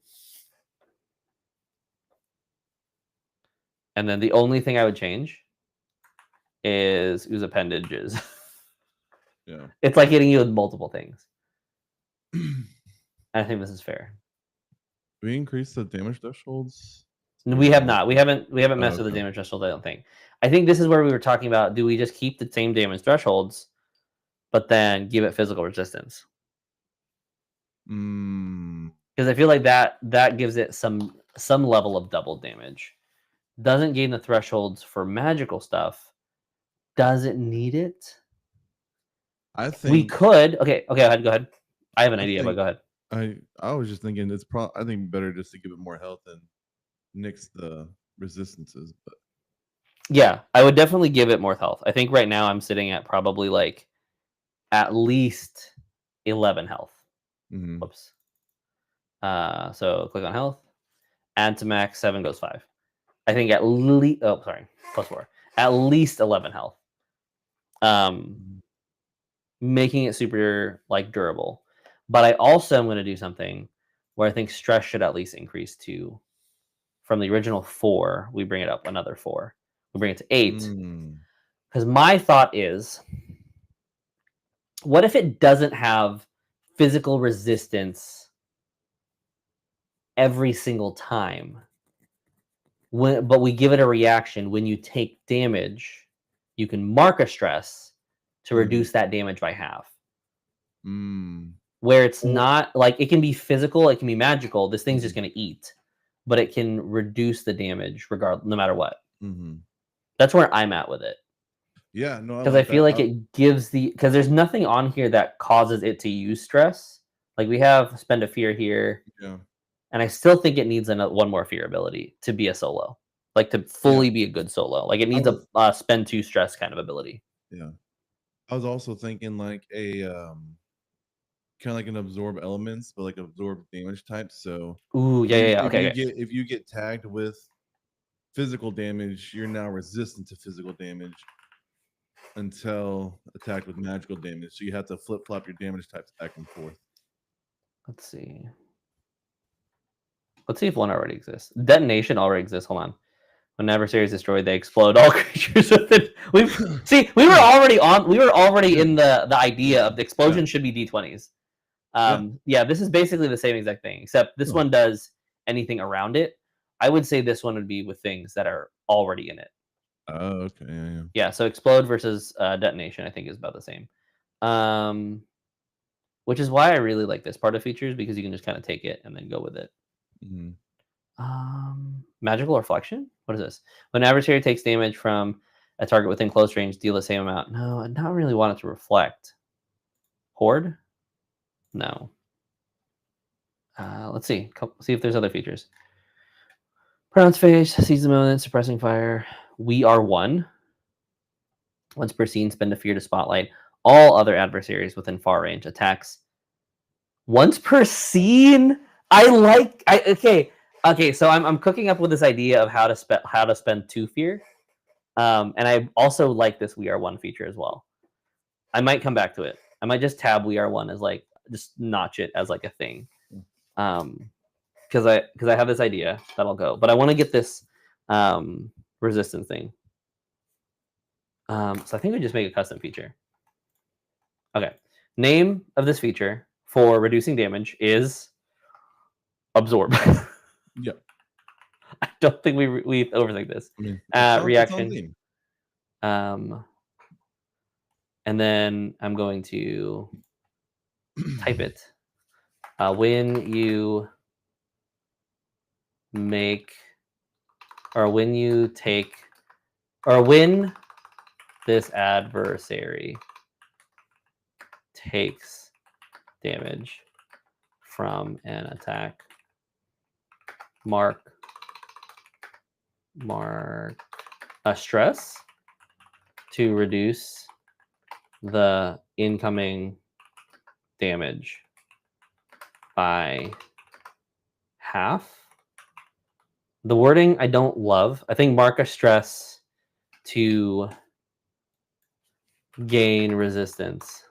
And then the only thing I would change is Ooze appendages. Yeah. It's hitting you with multiple things. I think this is fair. we increased the damage thresholds? We have not. We haven't Oh, messed with the okay. damage threshold, I don't think. I think this is where we were talking about, do we just keep the same damage thresholds, but then give it physical resistance? Mm, Because I feel like that gives it some level of double damage. Doesn't gain the thresholds for magical stuff. Doesn't need it. I We think could. Okay, go ahead. I have an I idea, but think go ahead. I was just thinking I think better just to give it more health and nix the resistances. But Yeah, I would definitely give it more health. I think right now I'm sitting at probably like at least 11 health. mhm. Whoops. So click on health, add to max, 7 goes 5. I think at least, oh, sorry, plus 4. At least 11 health. Making it super like durable. But I also am going to do something where I think stress should at least increase to, from the original 4, we bring it up another 4. We bring it to 8. Mm, Because my thought is, what if it doesn't have physical resistance every single time? But we give it a reaction when you take damage, you can mark a stress to mhm, reduce that damage by half. mm. Where it's Or not like it can be physical, it can be magical. This thing's just mhm, going to eat, but it can reduce the damage no matter what. mhm. That's where I'm at with it. Yeah, no, I Because I like feel that. like it gives because there's nothing on here that causes it to use stress. Like we have spend a fear here, Yeah, and I still think it needs one more fear ability to be a solo, like to yeah. fully be a good solo. Like it I needs was a spend 2 stress kind of ability. yeah. I was also thinking like a kind of like an absorb elements, but like absorb damage type. So Ooh, yeah. Okay, okay. if you get tagged with physical damage, you're now resistant to physical damage until attacked with magical damage. So you have to flip flop your damage types back and forth. Let's see. Let's see if one already exists. Detonation already exists. Hold on. When an adversary is destroyed, they explode all creatures within. We were already on. We were already Yeah. in the idea of the explosion Yeah. should be d20s. Yeah. Yeah, this is basically the same exact thing, except this Oh. one does anything around it. I would say this one would be with things that are already in it. Oh, okay. Yeah. Yeah, so explode versus detonation, I think, is about the same. Which is why I really like this part of features, because you can just kind of take it and then go with it. Mhm. Magical reflection. What is this? When an adversary takes damage from a target within close range, deal the same amount. No, I don't really want it to reflect. Horde? No. Let's see. See if there's other features. Pronounce phase, seize the moment, suppressing fire. We are one. Once per scene, spend a fear to spotlight all other adversaries within far range attacks. Once per scene? Okay, so I'm cooking up with this idea of how to spend 2 fear. And I also like this We Are One feature as well. I might come back to it. I might just tab We Are One as like, just notch it as like a thing. Because I have this idea that'll go, but I want to get this resistance thing. So I think we just make a custom feature. Okay, name of this feature for reducing damage is absorb. Yeah. I don't think we overthink this. I mean, it's on Reaction. theme. And then I'm going to type it. When you make, or when you take, or when this adversary takes damage from an attack, mark a stress to reduce the incoming damage by half. The wording I don't love. I think mark a stress to gain resistance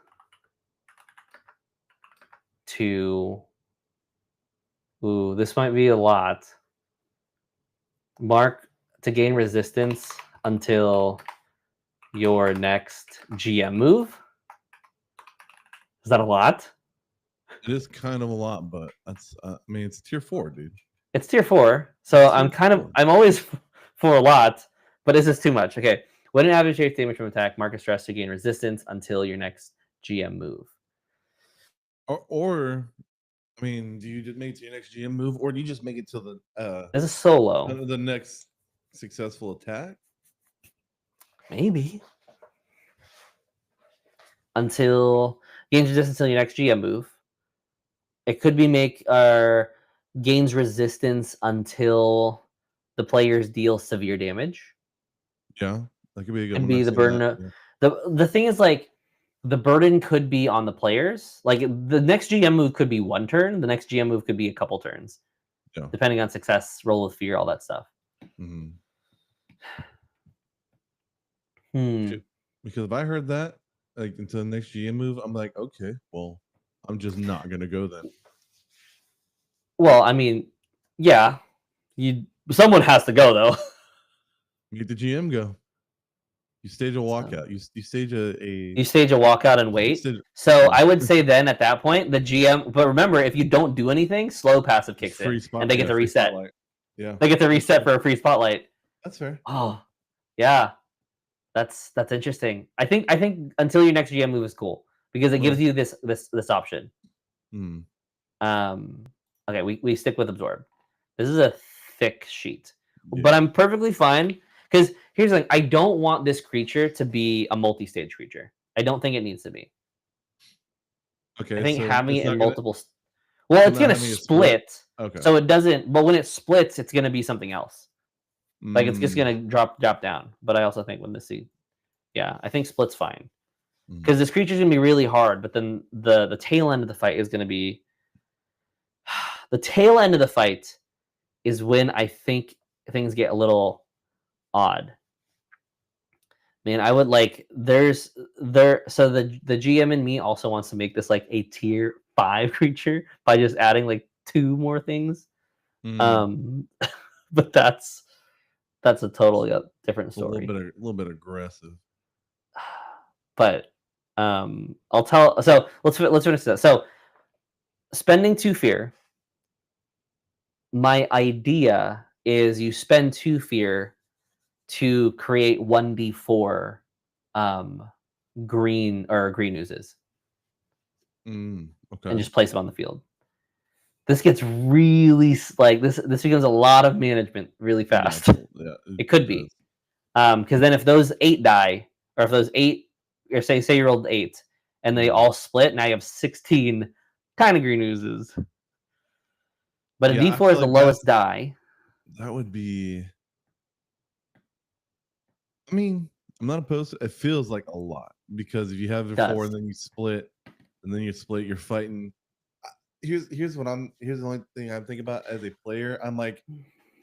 to, ooh, this might be a lot. Mark to gain resistance until your next GM move. Is that a lot? It is kind of a lot, but that's I mean it's tier 4, dude. It's tier 4, so It's tier 4. I'm always for a lot, but this is too much. Okay, when an adversary takes damage from attack, mark a stress to gain resistance until your next GM move. Or I mean, do you just make it to your next GM move, or do you just make it to This is solo. the next successful attack? Maybe. Until gains resistance until your next GM move. It could be make gains resistance until the players deal severe damage. Yeah, that could be a good Could one. be I've the seen burden. that, yeah. The thing is, like, the burden could be on the players. Like, the next GM move could be one turn. The next GM move could be a couple turns, Yeah. depending on success, roll with fear, all that stuff. Mhm. Hmm. Because if I heard that like into the next GM move, I'm like, okay, well, I'm just not gonna go then. Well, I mean, yeah, someone has to go though. Make the GM go. You stage a walkout. You stage You stage a walkout and wait. stage- So yeah. I would say then at that point, the GM. But remember, if you don't do anything, slow passive kicks free in, spot, and they get yeah, to free reset. spotlight. Yeah, They get to that's reset fair. for a free spotlight. That's fair. Oh, yeah, that's interesting. I think until your next GM move is cool because it gives you this option. Hmm. Okay, we stick with absorb. This is a thick sheet, Yeah. but I'm perfectly fine because here's the thing: I don't want this creature to be a multi-stage creature. I don't think it needs to be. Okay, I think so having it's it in not gonna, multiple. Well, it's not gonna having it split? split, Okay. so it doesn't. But when it splits, it's gonna be something else. Like it's just Mm, gonna drop down. But I also think when this yeah, I think split's fine mhm. because this creature's gonna be really hard. But then the tail end of the fight is gonna be the tail end of the fight is when I think things get a little odd. Man, I would like so the GM in me also wants to make this like a tier 5 creature by just adding like 2 more things. Mm. But that's a totally different It's story. a little bit aggressive. But I'll tell. So let's finish this. So spending 2 fear. My idea is you spend 2 fear to create 1d4 green oozes Okay. and just place them on the field. This gets really like this becomes a lot of management really fast. Yeah, It could be. Because then if those 8 die, or if those 8, or say you rolled 8, and they all split, now you have 16 kind of green oozes. But a Yeah, I D4 feel is the like lowest die. that would be. I mean, I'm not opposed to it. Feels like a lot because if you have your 4 and then you split, you're fighting. Here's the only thing I'm thinking about as a player. I'm like,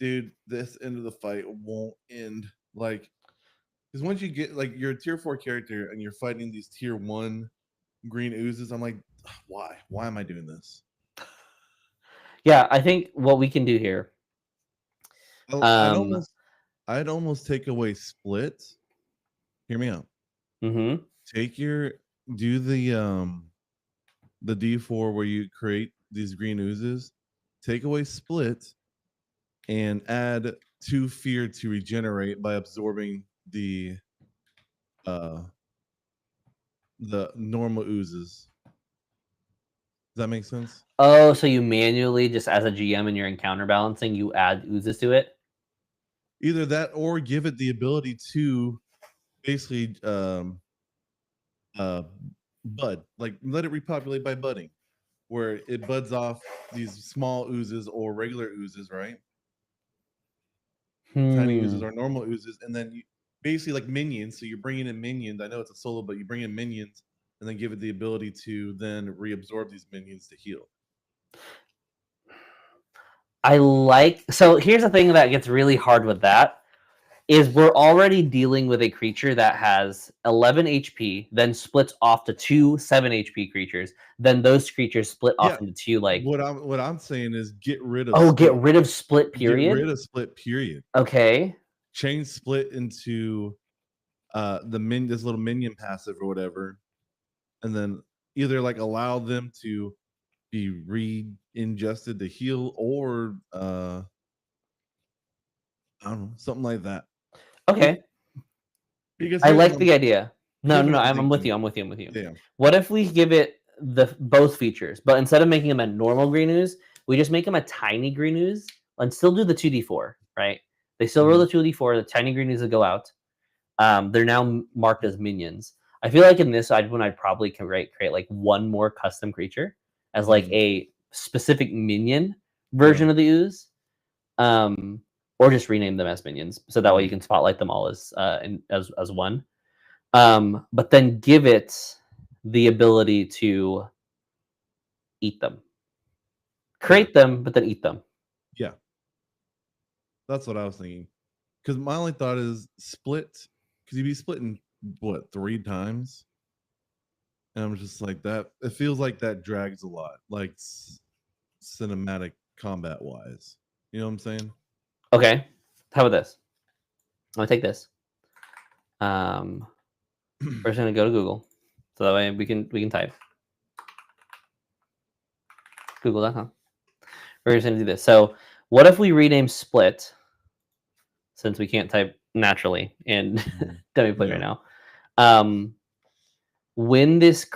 dude, this end of the fight won't end. Like, because once you get like you're a tier 4 character and you're fighting these tier 1 green oozes, I'm like, why? Why am I doing this? Yeah, I think what we can do here. I'd almost take away split. Hear me out. Mm-hmm. Do the D4 where you create these green oozes, take away split, and add 2 fear to regenerate by absorbing the normal oozes. Does that make sense? Oh, so you manually, just as a GM and you're in counterbalancing, you add oozes to it? Either that or give it the ability to basically bud, like let it repopulate by budding, where it buds off these small oozes or regular oozes, right? Tiny oozes or normal oozes, and then you basically like minions. So you're bringing in minions. I know it's a solo, but you bring in minions and then give it the ability to then reabsorb these minions to heal. So here's the thing that gets really hard with that is we're already dealing with a creature that has 11 HP, then splits off to 2 7 HP creatures. Then those creatures split off into 2 like. What I'm saying is get rid of. Get rid of split period. Get rid of split period. Okay. Change split into this little minion passive or whatever, and then either like allow them to be re-ingested to heal, or I don't know, something like that. Okay. Because I like the idea. No, here's no, what no. I'm I'm with thinking. you. I'm with you. I'm with you. Yeah. What if we give it both features, but instead of making them a normal green ooze, we just make them a tiny green ooze and still do the 2d4, right? They still roll the 2d4. The tiny green oozes go out. They're now marked as minions. I feel like in this one, I'd probably create like one more custom creature as like a specific minion version of the ooze, or just rename them as minions, so that way you can spotlight them all as as one. But then give it the ability to eat them, create them, but then eat them. Yeah. That's what I was thinking. Because my only thought is split, because you'd be splitting what 3 times, and I'm just like that. It feels like that drags a lot, like cinematic combat wise. You know what I'm saying? Okay, how about this? I'm gonna take this. We're just gonna go to Google, so that way we can type google.com. We're just gonna do this. So, what if we rename split, since we can't type naturally in demi play right now? When this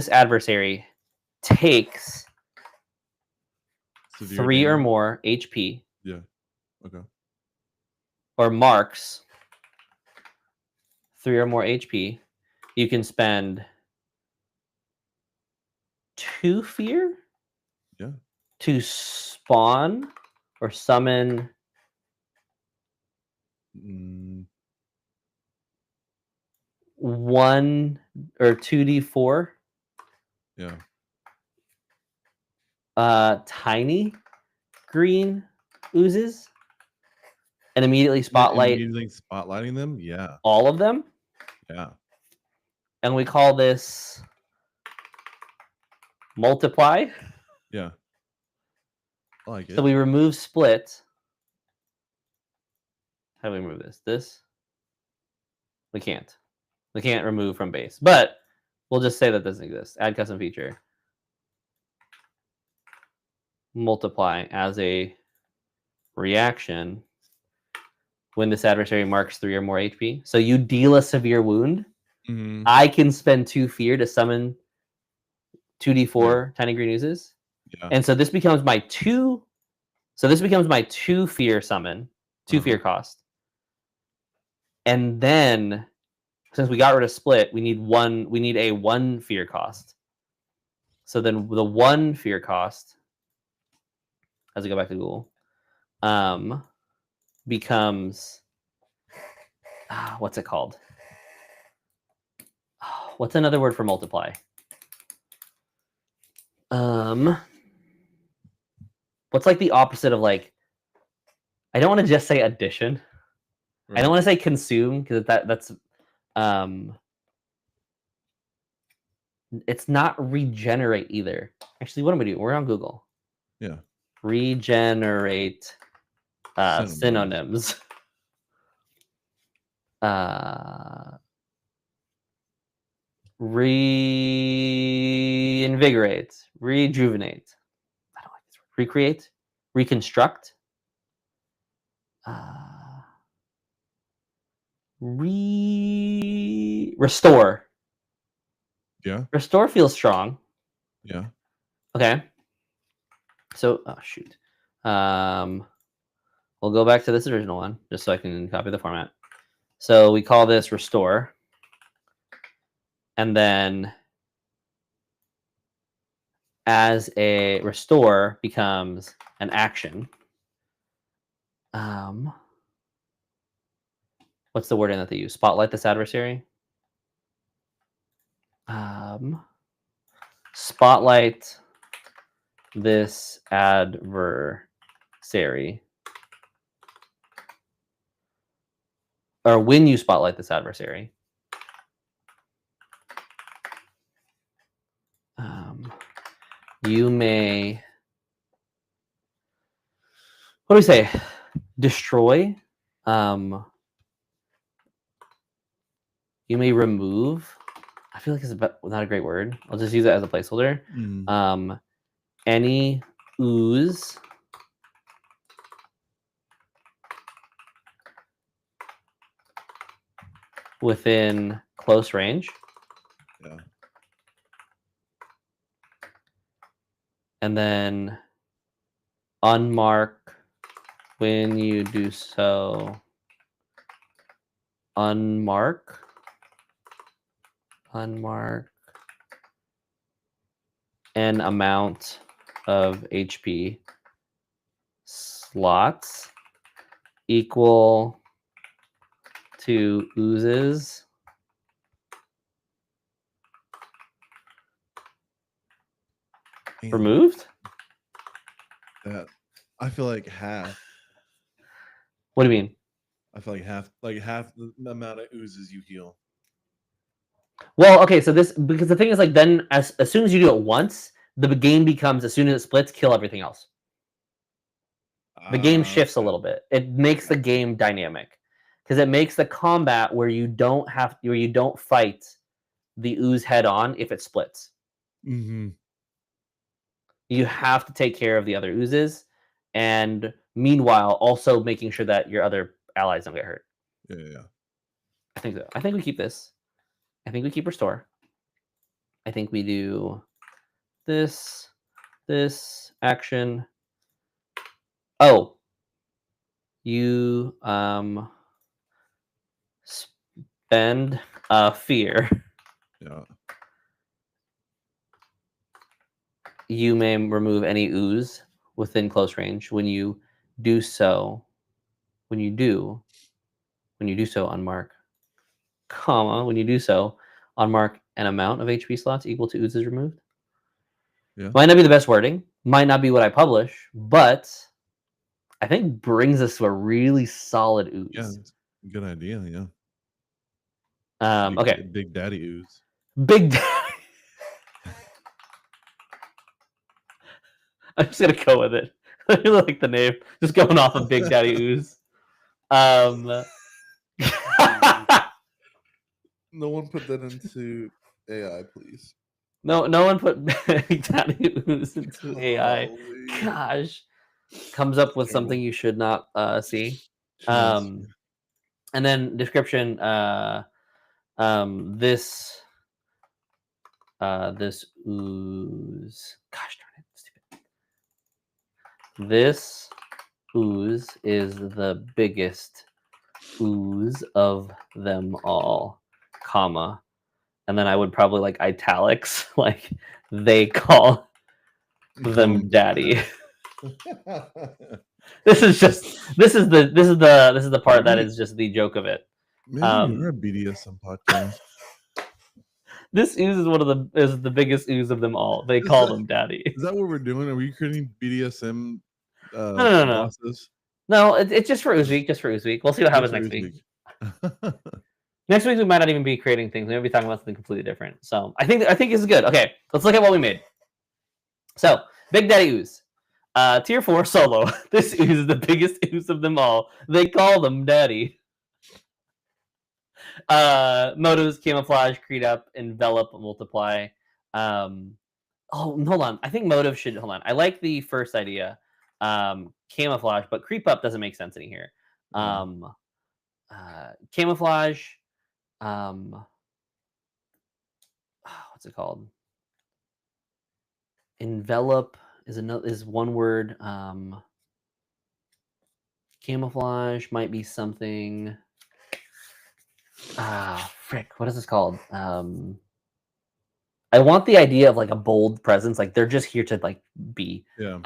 adversary takes Severe 3 or damage. more HP, Yeah. Okay. or marks 3 or more HP, you can spend 2 fear. Yeah. To spawn or summon 1 or 2d4 Yeah. tiny green oozes and immediately spotlight Immediately spotlighting them. Yeah. all of them. Yeah. And we call this multiply. Yeah. I like it. So we remove split. How do we remove this? We can't. We can't remove from base, but we'll just say that doesn't exist. Add custom feature. Multiply as a reaction when this adversary marks 3 or more HP. So you deal a severe wound. I can spend 2 fear to summon 2d4 tiny green oozes. Yeah. And so this becomes my 2. So this becomes my 2 fear summon, 2 fear cost. And then since we got rid of split, we need a 1 fear cost. So then the 1 fear cost, as we go back to Google, becomes what's it called? What's another word for multiply? What's like the opposite of like? I don't want to just say addition. Right. I don't want to say consume because that's it's not regenerate either. Actually, what am I doing? We're on Google. Yeah. Regenerate synonyms. Reinvigorate, rejuvenate. I don't like this word. Recreate, reconstruct, restore. Yeah. Restore feels strong. Yeah. Okay. So, oh shoot. We'll go back to this original one just so I can copy the format. So we call this restore, and then as a restore becomes an action. What's the wording that they use? Spotlight this adversary. Spotlight this adversary. Or when you spotlight this adversary. You may, what do we say? Destroy. You may remove. I feel like it's not a great word. I'll just use it as a placeholder. any ooze within close range. Yeah. And then unmark when you do so. Unmark an amount of HP slots equal to oozes Damn, removed. that I feel like half. What do you mean? I feel like half the amount of oozes you heal. Well, okay, so this, because the thing is, like, then as soon as you do it once, the game becomes, as soon as it splits, kill everything else. The game shifts a Okay. little bit. It makes the game dynamic because it makes the combat where you don't fight the ooze head on if it splits. Mm-hmm. You have to take care of the other oozes, and meanwhile, also making sure that your other allies don't get hurt. Yeah. I think so. I think we keep this. I think we keep restore. I think we do this action. Oh, you spend fear. Yeah. You may remove any ooze within close range. When you do so, unmark, comma, when you do so, unmark an amount of HP slots equal to oozes removed. Yeah. Might not be the best wording, might not be what I publish, but I think brings us to a really solid ooze. Yeah. Good idea. Yeah. Okay. Big Daddy Ooze. Big Daddy. I'm just gonna go with it. I really like the name. Just going off of Big Daddy Ooze. No one put that into AI, please. No one put Big Daddy Ooze into AI. Golly. Gosh, comes up with Terrible. something you should not see. Yes. And then description. This ooze. Gosh darn it, stupid. This ooze is the biggest ooze of them all, comma. And then I would probably like italics, like they call them daddy. This is the part that is just the joke of it. Maybe you're a BDSM podcast. This ooze is the biggest ooze of them all. They call them daddy. Is that what we're doing? Are we creating BDSM No. bosses? No, it's just for Ooze Week. Just for Ooze Week. We'll see what happens next week. Next week we might not even be creating things. We might be talking about something completely different. So I think this is good. Okay, let's look at what we made. So Big Daddy Ooze, tier 4 solo. This ooze is the biggest ooze of them all. They call them daddy. Motives: camouflage, creep up, envelop, multiply. Hold on. I think motive should hold on. I like the first idea. Camouflage, but creep up doesn't make sense in here. Camouflage. What's it called? Envelop is one word. Camouflage might be something. Frick, what is this called? I want the idea of like a bold presence, like they're just here to like be. Yeah.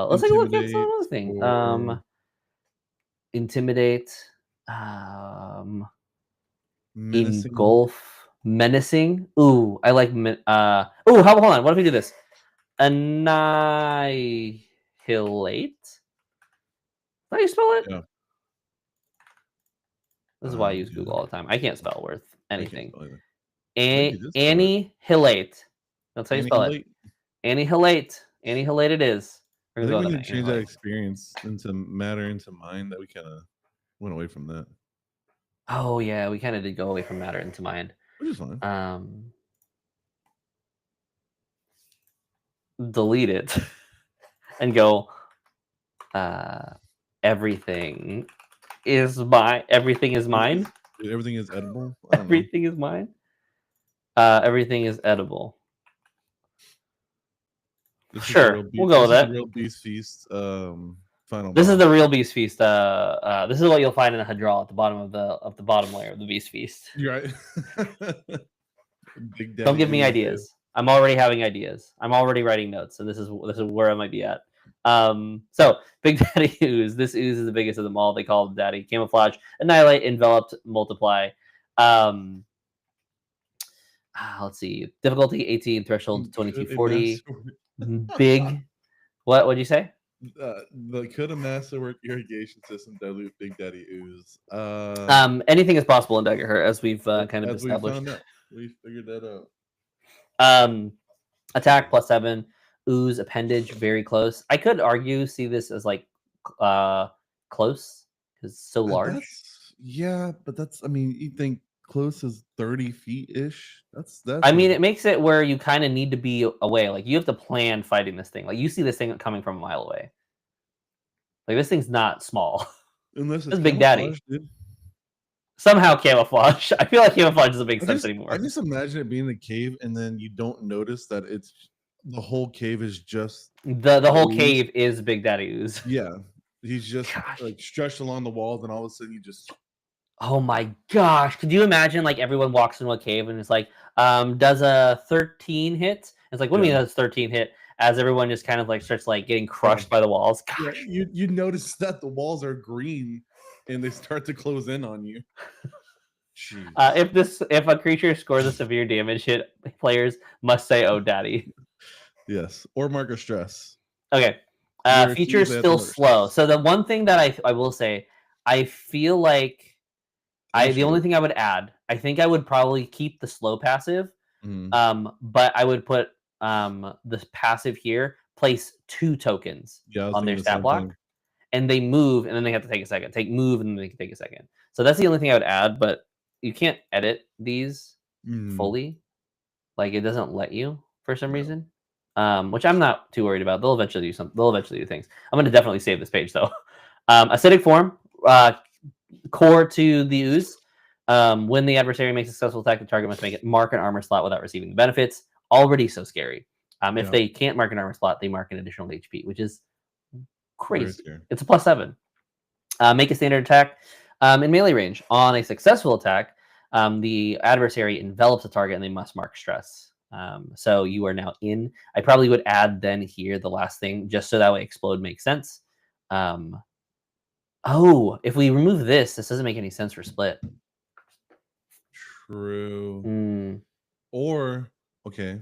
Let's take a look at some Intimidate other thing. or Intimidate. menacing. Engulf. Menacing. Ooh, I like. Hold on. What if we do this? Annihilate. How do you spell it? Yeah. This is why I use Google all the time. I can't spell worth anything. Annihilate. That's how you spell it. Annihilate. Annihilate it is. I think we need to change that experience into matter into mind. That we kind of went away from that. Oh yeah, we kind of did go away from matter into mind. Which is fine. Delete it. and go, everything is mine. Everything is mine. Everything is edible. I don't know. Everything is mine. Everything is edible. This Sure, we'll go with this is that. the real Beast Feast. Final. This is boss. the real Beast Feast. This is what you'll find in a Hadral at the bottom of the bottom layer of the Beast Feast. You're right. Big Daddy. Don't give me Ooze, ideas. I'm already having ideas. I'm already writing notes, and this is where I might be at. So Big Daddy Ooze. This ooze is the biggest of them all. They call it Daddy. Camouflage, annihilate, enveloped, multiply. Let's see. Difficulty 18, threshold 2240. Big. What'd you say? Could a masterwork irrigation system dilute Big Daddy Ooze? Anything is possible in Daggerheart, as we've kind of established. We found out. We figured that out. Attack +7, ooze, appendage, very close. I could argue see this as like close because it's so large. Yeah, but that's, I mean, you think close is 30 feet ish. That's I mean, it makes it where you kind of need to be away. Like you have to plan fighting this thing. Like you see this thing coming from a mile away. Like this thing's not small. Unless it's Big Daddy. Dude. Somehow camouflage. I feel like camouflage doesn't make sense anymore. I just imagine it being in a cave and then you don't notice that it's the whole cave is just the whole cave is Big Daddy Ooze. Yeah. He's just like stretched along the walls and all of a sudden you just Oh my gosh. Could you imagine like everyone walks into a cave and it's like, does a 13 hit? It's like, what do you mean does 13 hit? As everyone just kind of like starts like getting crushed by the walls. Gosh. Yeah, you notice that the walls are green and they start to close in on you. If a creature scores a severe damage hit, players must say, "Oh, Daddy." Yes, or mark a stress. Okay. Features still slow. So the one thing that I will say, I feel like the only thing I would add, I think I would probably keep the slow passive, but I would put this passive here, place 2 tokens on their stat block, and they move, and then they have to take a second. Move, and then they can take a second. So that's the only thing I would add, but you can't edit these fully. Like it doesn't let you for some reason, which I'm not too worried about. They'll eventually do something. They'll eventually do things. I'm going to definitely save this page though. Acidic form, core to the ooze. When the adversary makes a successful attack, the target must mark an armor slot without receiving the benefits. Already so scary. If they can't mark an armor slot, they mark an additional HP, which is crazy. It's a +7. Make a standard attack in melee range. On a successful attack, the adversary envelops the target and they must mark stress. So you are now in. I probably would add then here the last thing, just so that way explode makes sense. If we remove this doesn't make any sense for split. True. Or, okay.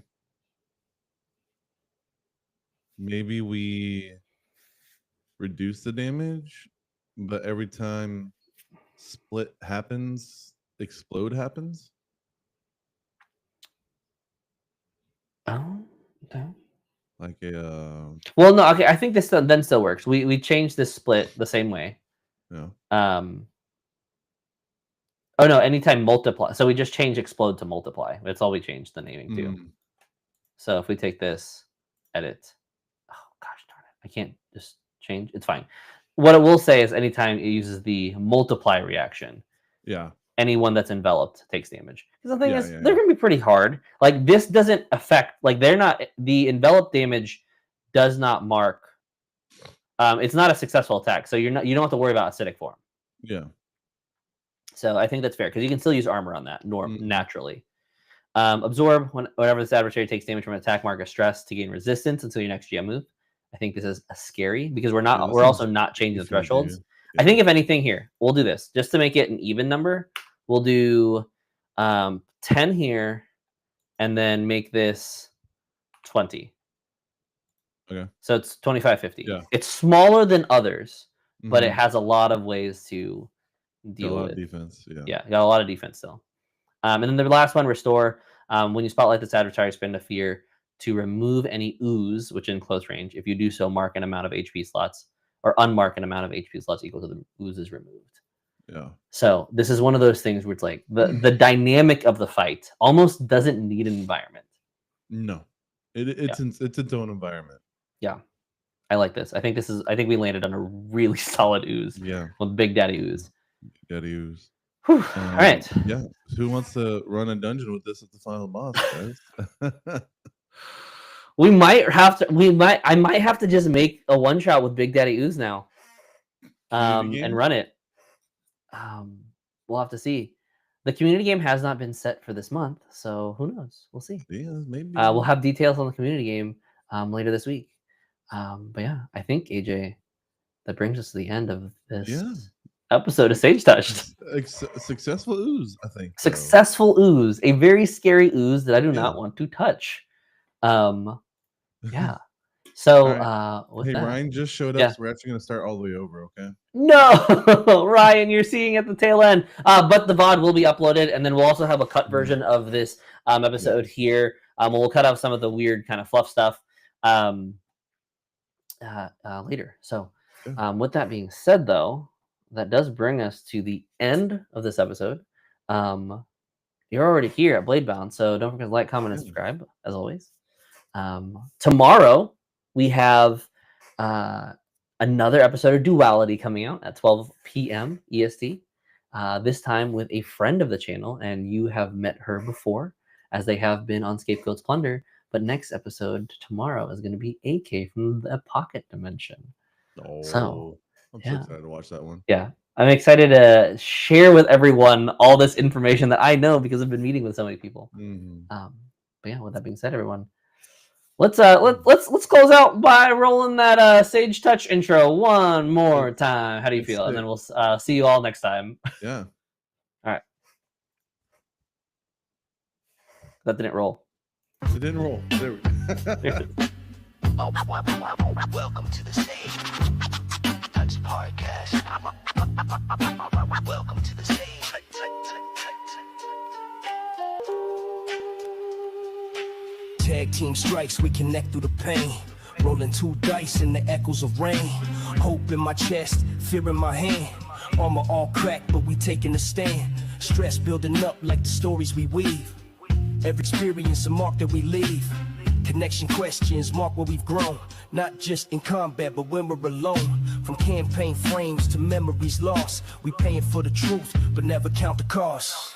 Maybe we reduce the damage, but every time split happens, explode happens. Oh, okay. Like a well, no, okay. I think this then still works. We changed this split the same way. Yeah. Oh no, anytime multiply. So we just change explode to multiply. That's all we changed the naming to. So if we take this, edit. Oh gosh darn it. I can't just change. It's fine. What it will say is anytime it uses the multiply reaction. Yeah. Anyone that's enveloped takes damage. Because the thing is, they're gonna be pretty hard. Like this doesn't affect, like they're not, the enveloped damage does not mark. It's not a successful attack, so you don't have to worry about acidic form. Yeah. So I think that's fair because you can still use armor on that naturally. Absorb whenever this adversary takes damage from an attack, mark a stress to gain resistance until your next GM move. I think this is scary because we're also not changing the thresholds. Yeah. I think if anything here, we'll do this just to make it an even number. We'll do 10 here and then make this 20. Okay. So it's 25-50. Yeah. It's smaller than others, but it has a lot of ways to deal with defense. Yeah, got a lot of defense still. And then the last one, restore. When you spotlight this adversary, spend a fear to remove any ooze, which in close range. If you do so, mark an amount of HP slots or unmark an amount of HP slots equal to the oozes removed. Yeah. So this is one of those things where it's like the dynamic of the fight almost doesn't need an environment. No, it's its own environment. Yeah. I like this. I think we landed on a really solid ooze. Yeah, With Big Daddy Ooze. gotta use. Whew. All right. Yeah. Who wants to run a dungeon with this at the final boss, guys? We might have to. I might have to just make a one shot with Big Daddy Ooze now, and run it. We'll have to see. The community game has not been set for this month, so who knows? We'll see. Yeah, maybe. We'll have details on the community game later this week. But yeah, I think AJ, that brings us to the end of this episode of Sage Touched. Successful ooze, I think. Successful ooze, a very scary ooze that I do not want to touch. Yeah. So hey, that, Ryan just showed up, so we're actually going to start all the way over, okay? No, Ryan, you're seeing at the tail end. But the VOD will be uploaded, and then we'll also have a cut version of this episode here. We'll cut off some of the weird kind of fluff stuff later. So with that being said, though, that does bring us to the end of this episode. You're already here at Bladebound, so don't forget to like, comment, and subscribe, as always. Tomorrow, we have another episode of Duality coming out at 12 p.m. EST. This time with a friend of the channel, and you have met her before, as they have been on Scapegoat's Plunder. But next episode tomorrow is going to be AK from the Pocket Dimension. Oh, so I'm so excited to watch that one. Yeah, I'm excited to share with everyone all this information that I know because I've been meeting with so many people. But yeah, with that being said, everyone, let's close out by rolling that Sage Touch intro one more time. How do you feel? And then we'll see you all next time. Yeah. All right. That didn't roll. It didn't roll. There we go. Welcome to the Sage Touch Podcast. Welcome to the Sage. Tag team strikes, we connect through the pain. Rolling 2 dice in the echoes of rain. Hope in my chest, fear in my hand. Armor all cracked, but we taking a stand. Stress building up like the stories we weave. Every experience a mark that we leave. Connection questions mark where we've grown. Not just in combat, but when we're alone. From campaign frames to memories lost. We paying for the truth, but never count the cost.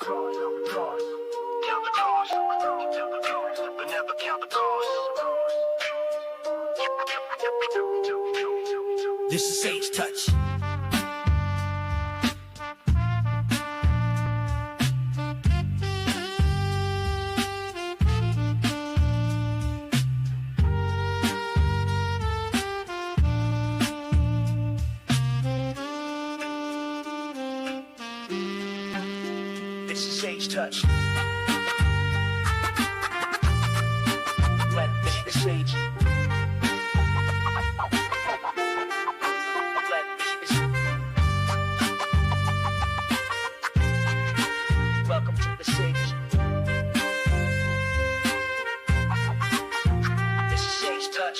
This is Sage Touch. This is Sage Touch. Let me the sage. Welcome to the Sage. This is Sage Touch.